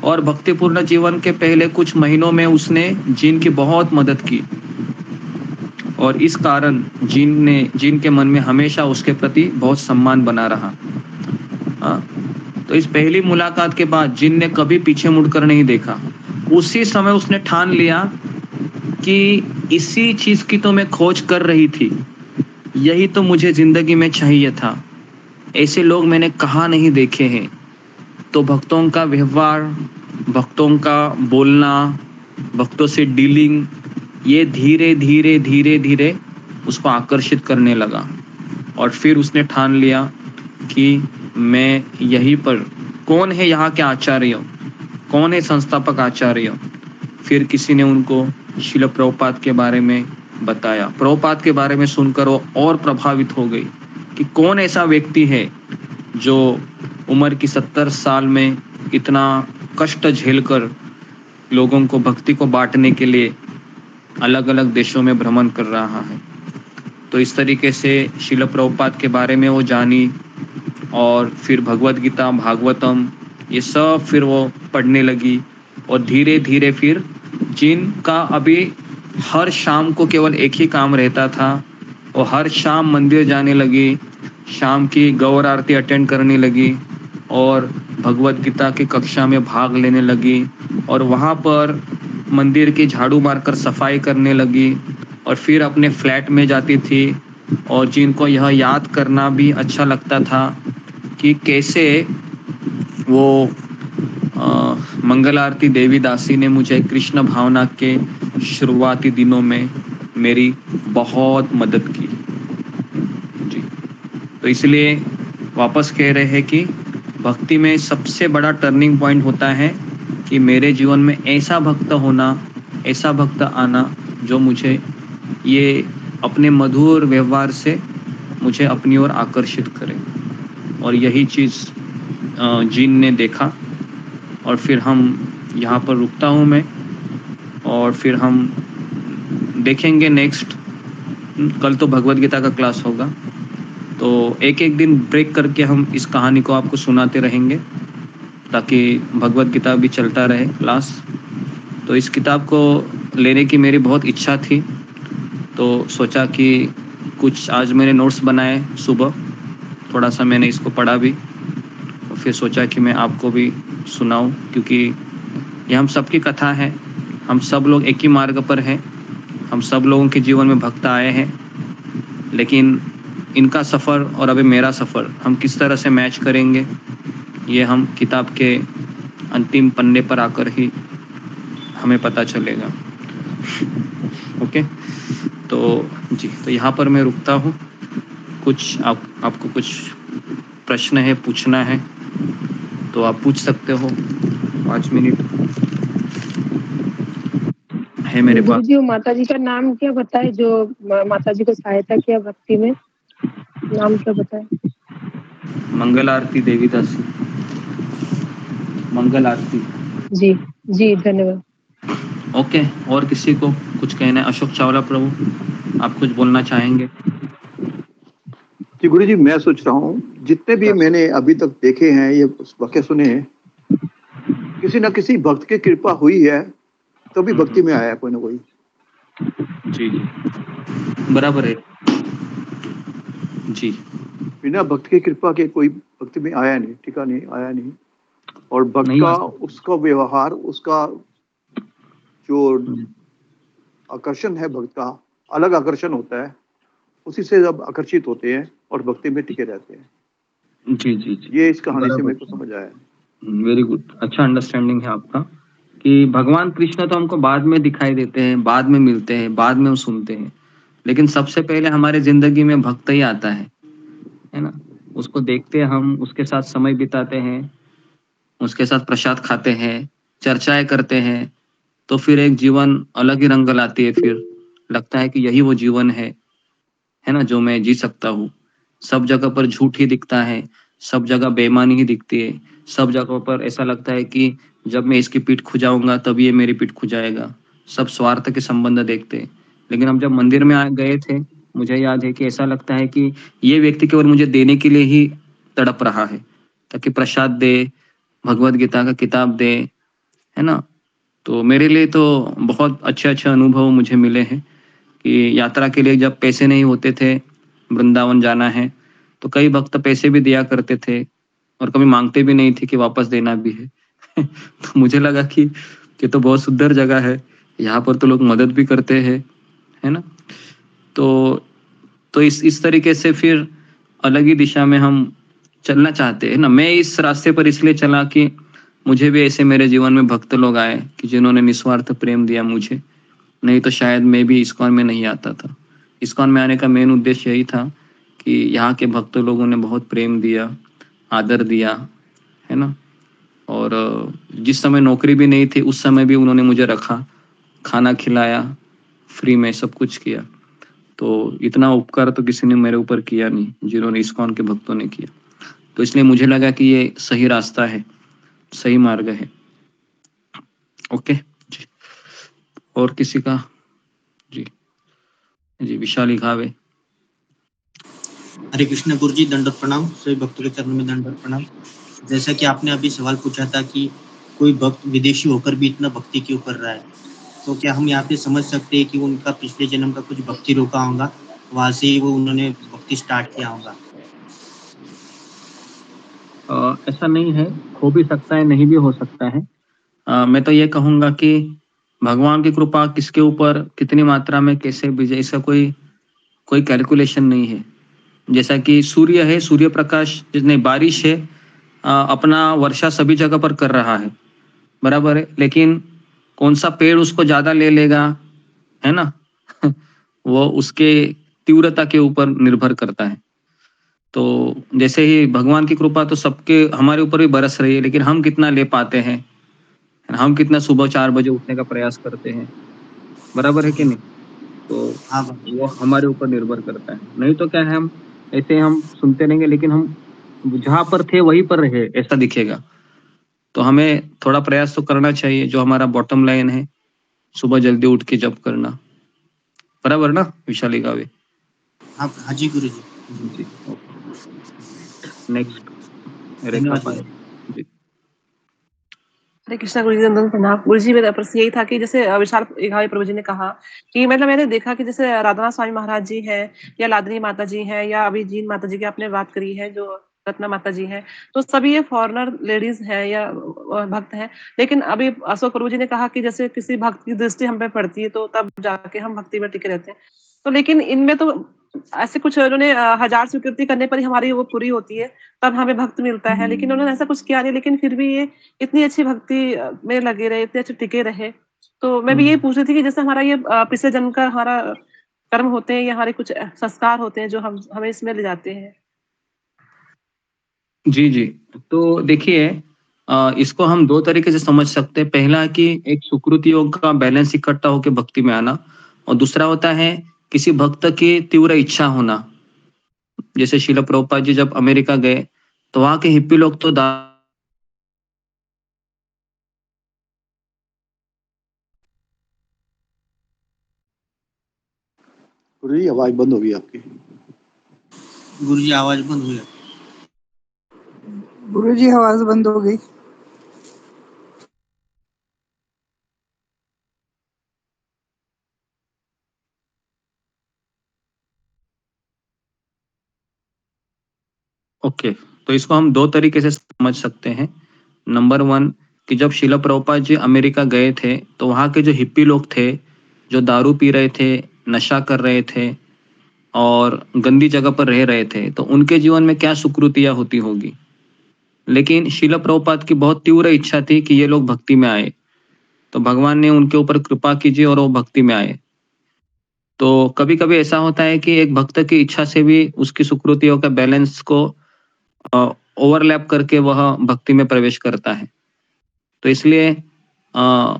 और भक्तिपूर्ण जीवन के पहले कुछ महीनों में उसने जीन की बहुत मदद की, और इस कारण जीन के मन में हमेशा उसके प्रति बहुत सम्मान बना रहा। तो इस पहली मुलाकात के बाद जीन ने कभी पीछे मुड़कर नहीं देखा। उसी समय उसने ठान लिया कि इसी चीज की तो मैं खोज कर रही थी, यही तो मुझे जिंदगी में चाहिए था। ऐसे लोग मैंने कहाँ नहीं देखे हैं। तो भक्तों का व्यवहार, भक्तों का बोलना, भक्तों से डीलिंग, ये धीरे धीरे धीरे धीरे उसको आकर्षित करने लगा। और फिर उसने ठान लिया कि मैं यहीं पर, कौन है यहाँ के आचार्य, कौन है संस्थापक आचार्य। फिर किसी ने उनको शिल प्रभुपाद के बारे में बताया। प्रभुपाद के बारे में सुनकर वो और प्रभावित हो गई कि कौन ऐसा व्यक्ति है जो उम्र की 70 साल में इतना कष्ट झेलकर लोगों को भक्ति को बांटने के लिए अलग अलग देशों में भ्रमण कर रहा है। तो इस तरीके से शिल प्रभुपाद के बारे में वो जानी, और फिर भगवद गीता, भागवतम, ये सब फिर वो पढ़ने लगी। और धीरे धीरे फिर जिनका अभी हर शाम को केवल एक ही काम रहता था, वो हर शाम मंदिर जाने लगी, शाम की गौर आरती अटेंड करने लगी, और भगवद गीता की कक्षा में भाग लेने लगी, और वहाँ पर मंदिर की झाड़ू मारकर सफाई करने लगी, और फिर अपने फ्लैट में जाती थी। और जिनको यह याद करना भी अच्छा लगता था कि कैसे वो मंगल आरती देवी दासी ने मुझे कृष्ण भावना के शुरुआती दिनों में मेरी बहुत मदद की जी। तो इसलिए वापस कह रहे हैं कि भक्ति में सबसे बड़ा टर्निंग पॉइंट होता है कि मेरे जीवन में ऐसा भक्त होना, ऐसा भक्त आना जो मुझे ये अपने मधुर व्यवहार से मुझे अपनी ओर आकर्षित करे। और यही चीज़ जीन ने देखा। और फिर हम यहाँ पर रुकता हूँ मैं, और फिर हम देखेंगे नेक्स्ट। कल तो भगवद गीता का क्लास होगा, तो एक एक दिन ब्रेक करके हम इस कहानी को आपको सुनाते रहेंगे ताकि भगवद गीता भी चलता रहे क्लास। तो इस किताब को लेने की मेरी बहुत इच्छा थी, तो सोचा कि कुछ आज मैंने नोट्स बनाए, सुबह थोड़ा सा मैंने इसको पढ़ा भी, और फिर सोचा कि मैं आपको भी सुनाऊं, क्योंकि ये हम सबकी कथा है। हम सब लोग एक ही मार्ग पर हैं, हम सब लोगों के जीवन में भक्त आए हैं, लेकिन इनका सफ़र और अभी मेरा सफ़र हम किस तरह से मैच करेंगे, ये हम किताब के अंतिम पन्ने पर आकर ही हमें पता चलेगा। ओके, तो जी, तो यहाँ पर मैं रुकता हूँ। कुछ आपको कुछ प्रश्न है, पूछना है तो आप पूछ सकते हो। 5 मिनट है मेरे पास। गुरुजी, माता जी का नाम क्या बताए जो माता जी को सहायता किया भक्ति में, नाम क्या बताए? मंगल आरती देवी दासी। मंगल आरती। जी जी, धन्यवाद। ओके, और किसी को कुछ कहना है? अशोक चावला प्रभु, आप कुछ बोलना चाहेंगे? जी गुरु जी, मैं सोच रहा हूँ जितने भी मैंने अभी तक देखे हैं, ये वाक्य सुने हैं, किसी न किसी भक्त की कृपा हुई है तभी भक्ति में आया है कोई ना कोई। जी जी बराबर है जी। बिना भक्त की कृपा के कोई भक्ति में आया नहीं, टिका नहीं, आया नहीं। और भक्त नहीं का आ सकता। उसका व्यवहार, उसका जो आकर्षण है भक्त का अलग आकर्षण होता है, उसी से जब आकर्षित होते हैं और भक्ति में टिके रहते हैं। जी जी जी ये इस कहानी से बराबर। मेरे को समझ आया है। वेरी गुड, अच्छा अंडरस्टैंडिंग है आपका कि भगवान कृष्ण तो हमको बाद में दिखाई देते हैं, बाद में मिलते हैं, बाद में हम सुनते हैं, लेकिन सबसे पहले हमारे जिंदगी में भक्त ही आता है ना। उसको देखते हैं हम, उसके साथ समय बिताते हैं, उसके साथ प्रसाद खाते हैं, चर्चाएं करते हैं, तो फिर एक जीवन अलग ही रंग लाती है। फिर लगता है कि यही वो जीवन है ना, जो मैं जी सकता हूँ। सब जगह पर झूठ ही दिखता है, सब जगह बेईमानी ही दिखती है, सब जगहों पर ऐसा लगता है कि जब मैं इसकी पीठ खुजाऊंगा तब ये मेरी पीठ खुजाएगा। सब स्वार्थ के संबंध देखते हैं। लेकिन हम जब मंदिर में गए थे, मुझे याद है कि ऐसा लगता है कि ये व्यक्ति केवल मुझे देने के लिए ही तड़प रहा है, ताकि प्रसाद दे, भगवत गीता का किताब दे, है ना। तो मेरे लिए तो बहुत अच्छे अच्छे अनुभव मुझे मिले हैं कि यात्रा के लिए जब पैसे नहीं होते थे, वृंदावन जाना है, तो कई भक्त पैसे भी दिया करते थे और कभी मांगते भी नहीं थे कि वापस देना भी है। तो मुझे लगा कि ये तो बहुत सुंदर जगह है, यहाँ पर तो लोग मदद भी करते हैं, है ना। तो इस तरीके से फिर अलग ही दिशा में हम चलना चाहते हैं ना। मैं इस रास्ते पर इसलिए चला कि मुझे भी ऐसे मेरे जीवन में भक्त लोग आए कि जिन्होंने निस्वार्थ प्रेम दिया मुझे, नहीं तो शायद मैं भी इस्कॉन में नहीं आता था। इस्कॉन में आने का मेन उद्देश्य यही था कि यहाँ के भक्त लोगों ने बहुत प्रेम दिया, आदर दिया, है ना। और जिस समय नौकरी भी नहीं थी उस समय भी उन्होंने मुझे रखा, खाना खिलाया, फ्री में सब कुछ किया। तो इतना उपकार तो किसी ने मेरे ऊपर किया नहीं जिन्होंने इस्कॉन के भक्तों ने किया। तो इसलिए मुझे लगा कि ये सही रास्ता है, सही मार्ग है। ओके जी। और किसी का? जी जी विशाली घावे। हरे कृष्ण गुरु जी, दंडवत प्रणाम। सभी भक्तों के चरणों में दंडवत प्रणाम। जैसा कि आपने अभी सवाल पूछा था कि कोई भक्त विदेशी होकर भी इतना भक्ति क्यों कर रहा है, तो क्या हम यहाँ पे समझ सकते हैं कि उनका पिछले जन्म का कुछ भक्ति रोका होगा, वहां से ही वो उन्होंने भक्ति स्टार्ट किया होगा? ऐसा नहीं है, हो भी सकता है, नहीं भी हो सकता है। मैं तो ये कहूँगा कि भगवान की कृपा किसके ऊपर कितनी मात्रा में कैसे बीजे, इसका कोई कैलकुलेशन नहीं है। जैसा कि सूर्य है, सूर्य प्रकाश जितने बारिश है, अपना वर्षा सभी जगह पर कर रहा है, बराबर है। लेकिन कौन सा पेड़ उसको ज्यादा ले लेगा, है ना वो उसके तीव्रता के ऊपर निर्भर करता है। तो जैसे ही भगवान की कृपा तो सबके हमारे ऊपर भी बरस रही है, लेकिन हम कितना ले पाते हैं, हम कितना सुबह 4 बजे उठने का प्रयास करते हैं, बराबर है कि नहीं। तो वो हमारे ऊपर निर्भर करता है। नहीं तो क्या है, हम ऐसे हम सुनते रहेंगे लेकिन हम जहां पर थे वहीं पर रहे ऐसा दिखेगा। तो हमें थोड़ा प्रयास तो करना चाहिए, जो हमारा बॉटम लाइन है, सुबह जल्दी उठ के जप करना, बराबर ना विशाली गावे। हाँ जी गुरु जी। नेक्स्ट रेखा पाए जी। हरे कृष्णा गुरु जी, दंडवत प्रणाम। गुरु जी मेरा प्रश्न यही था कि जैसे विशाल घावे प्रभु जी ने कहा कि मतलब मैंने देखा कि जैसे राधानाथ स्वामी महाराज जी हैं या लादनी माता जी हैं या अभी जीन माता जी की आपने बात करी है, जो रत्ना माता जी हैं, तो सभी ये फॉरेनर लेडीज हैं या भक्त हैं। लेकिन अभी अशोक प्रभु जी ने कहा कि जैसे किसी भक्त की दृष्टि हम पे पड़ती है तो तब जाके हम भक्ति में टिके रहते हैं। तो लेकिन इनमें तो ऐसे कुछ उन्होंने 1000 स्वीकृति करने पर ही हमारी वो पूरी होती है, तब हमें भक्त मिलता है। लेकिन उन्होंने ऐसा कुछ किया नहीं, लेकिन फिर भी ये इतनी अच्छी भक्ति में लगे रहे, इतने अच्छे टिके रहे। तो मैं भी यही पूछ रही थी कि जैसे हमारा ये पिछले जन्म का हमारा कर्म होते हैं या हमारे कुछ संस्कार होते हैं जो हमें इसमें ले जाते हैं। जी जी। तो देखिए, इसको हम 2 तरीके से समझ सकते हैं। पहला कि एक सुकृति योग का बैलेंस इकट्ठा होकर भक्ति में आना, और दूसरा होता है किसी भक्त की तीव्र इच्छा होना। जैसे शिला प्रभुपाद जी जब अमेरिका गए तो वहां के हिप्पी लोग तो गुरु जी आवाज बंद हो गई आपकी। गुरु जी आवाज बंद हो गई। गुरु जी आवाज बंद हो गई। ओके, तो इसको हम 2 तरीके से समझ सकते हैं। नंबर 1 कि जब शिला प्रभुपाद जी अमेरिका गए थे, तो वहाँ के जो हिप्पी लोग थे, जो दारू पी रहे थे, नशा कर रहे थे और गंदी जगह पर रह रहे थे, तो उनके जीवन में क्या सुकृतियाँ होती होगी। लेकिन शिला प्रभुपाद की बहुत तीव्र इच्छा थी कि ये लोग भक्ति में आए, तो भगवान ने उनके ऊपर कृपा कीजिए और वो भक्ति में आए। तो कभी-कभी ऐसा होता है कि एक भक्त की इच्छा से भी उसकी सुकृतियों का बैलेंस को ओवरलैप करके वह भक्ति में प्रवेश करता है। तो इसलिए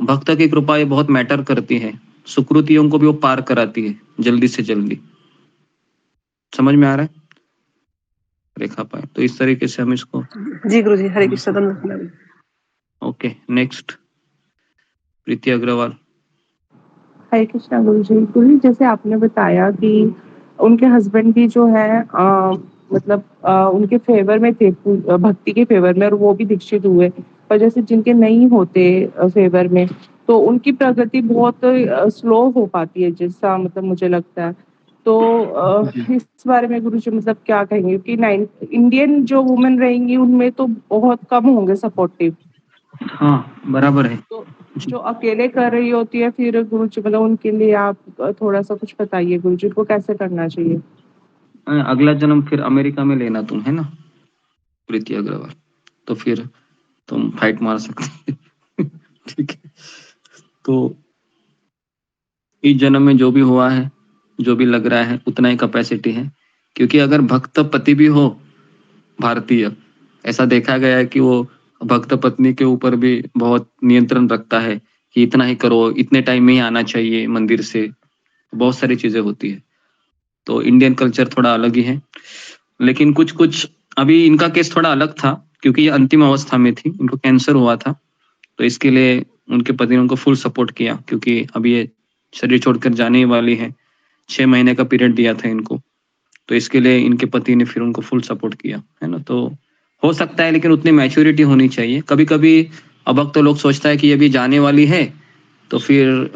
भक्त की कृपा ये बहुत मैटर करती है, सुकृतियों को भी वो पार कराती है जल्दी से जल्दी। समझ में आ रहा है रेखा पाए? तो इस तरीके से हम इसको जी गुरुजी, हरे कृष्ण दंडवत प्रणाम। ओके, नेक्स्ट प्रीति अग्रवाल। हरे कृष्णा गुरुजी। गुरुजी जैसे आपने बताया कि उनके हस्बैंड भी जो है मतलब उनके फेवर में थे, भक्ति के फेवर में, और वो भी दीक्षित हुए। पर जैसे जिनके नहीं होते फेवर में, तो उनकी प्रगति बहुत स्लो हो पाती है, जैसा मतलब मुझे लगता है। तो इस बारे में गुरुजी मतलब क्या कहेंगे कि इंडियन जो वुमेन रहेंगी उनमें तो बहुत कम होंगे सपोर्टिव, हाँ, बराबर है। तो जो अकेले कर रही होती है फिर गुरुजी मतलब उनके लिए आप थोड़ा सा कुछ बताइए गुरुजी को कैसे करना चाहिए। अगला जन्म फिर अमेरिका में लेना तुम, है ना प्रीति अग्रवाल, तो फिर तुम फाइट मार सकते ठीक है। तो इस जन्म में जो भी हुआ है, जो भी लग रहा है, उतना ही कैपेसिटी है। क्योंकि अगर भक्त पति भी हो भारतीय, ऐसा देखा गया है कि वो भक्त पत्नी के ऊपर भी बहुत नियंत्रण रखता है कि इतना ही करो, इतने टाइम में ही आना चाहिए मंदिर से, बहुत सारी चीजें होती है। तो इंडियन कल्चर थोड़ा अलग ही है। लेकिन कुछ अभी इनका केस थोड़ा अलग था, क्योंकि ये अंतिम अवस्था में थी, इनको कैंसर हुआ था, तो इसके लिए उनके पति ने उनको फुल सपोर्ट किया, क्योंकि अभी ये शरीर छोड़कर जाने ही वाली है। 6 महीने का पीरियड दिया था इनको, तो इसके लिए इनके पति ने फिर उनको फुल सपोर्ट किया, है ना। तो हो सकता है, लेकिन उतनी मैच्योरिटी होनी चाहिए। कभी कभी अब तो लोग सोचता है कि ये भी जाने वाली है, तो फिर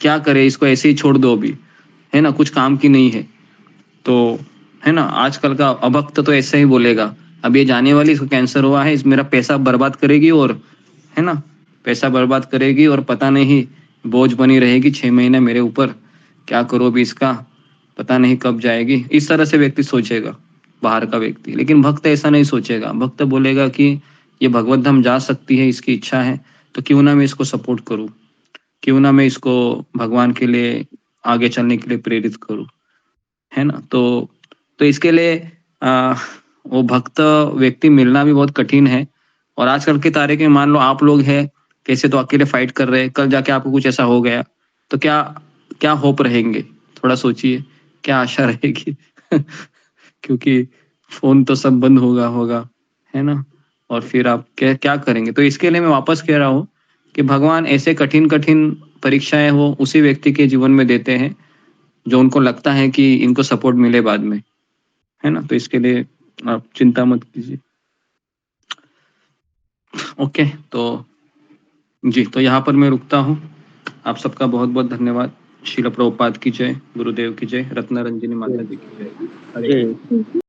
क्या करे, इसको ऐसे ही छोड़ दो अभी, है ना, कुछ काम की नहीं है। तो है ना, आजकल का अभक्त तो ऐसे ही बोलेगा, अब ये जाने वाली, इसको कैंसर हुआ है, इस मेरा पैसा बर्बाद करेगी, और है ना, पैसा बर्बाद करेगी और पता नहीं बोझ बनी रहेगी 6 महीने मेरे ऊपर, क्या करो भी इसका, पता नहीं कब जाएगी। इस तरह से व्यक्ति सोचेगा, बाहर का व्यक्ति। लेकिन भक्त ऐसा नहीं सोचेगा, भक्त बोलेगा कि ये भगवत धाम जा सकती है, इसकी इच्छा है, तो क्यों ना मैं इसको सपोर्ट करूं, क्यों ना मैं इसको भगवान के लिए आगे चलने के लिए प्रेरित करूं, है ना। तो इसके लिए वो भक्त व्यक्ति मिलना भी बहुत कठिन है। और आजकल की तारीख में मान लो आप लोग हैं, कैसे तो अकेले फाइट कर रहे हैं, कल जाके आपको कुछ ऐसा हो गया, तो क्या क्या होप रहेंगे, थोड़ा सोचिए, क्या आशा रहेगी क्योंकि फोन तो सब बंद होगा, है ना। और फिर आप क्या करेंगे। तो इसके लिए मैं वापस कह रहा हूँ कि भगवान ऐसे कठिन परीक्षाएं वो उसी व्यक्ति के जीवन में देते हैं जो उनको लगता है कि इनको सपोर्ट मिले बाद में, है ना। तो इसके लिए आप चिंता मत कीजिए। ओके, तो जी, तो यहाँ पर मैं रुकता हूँ। आप सबका बहुत बहुत धन्यवाद। शिला प्रभुपाद की जय, गुरुदेव की जय, रत्ना रंजनी माता जी की जय।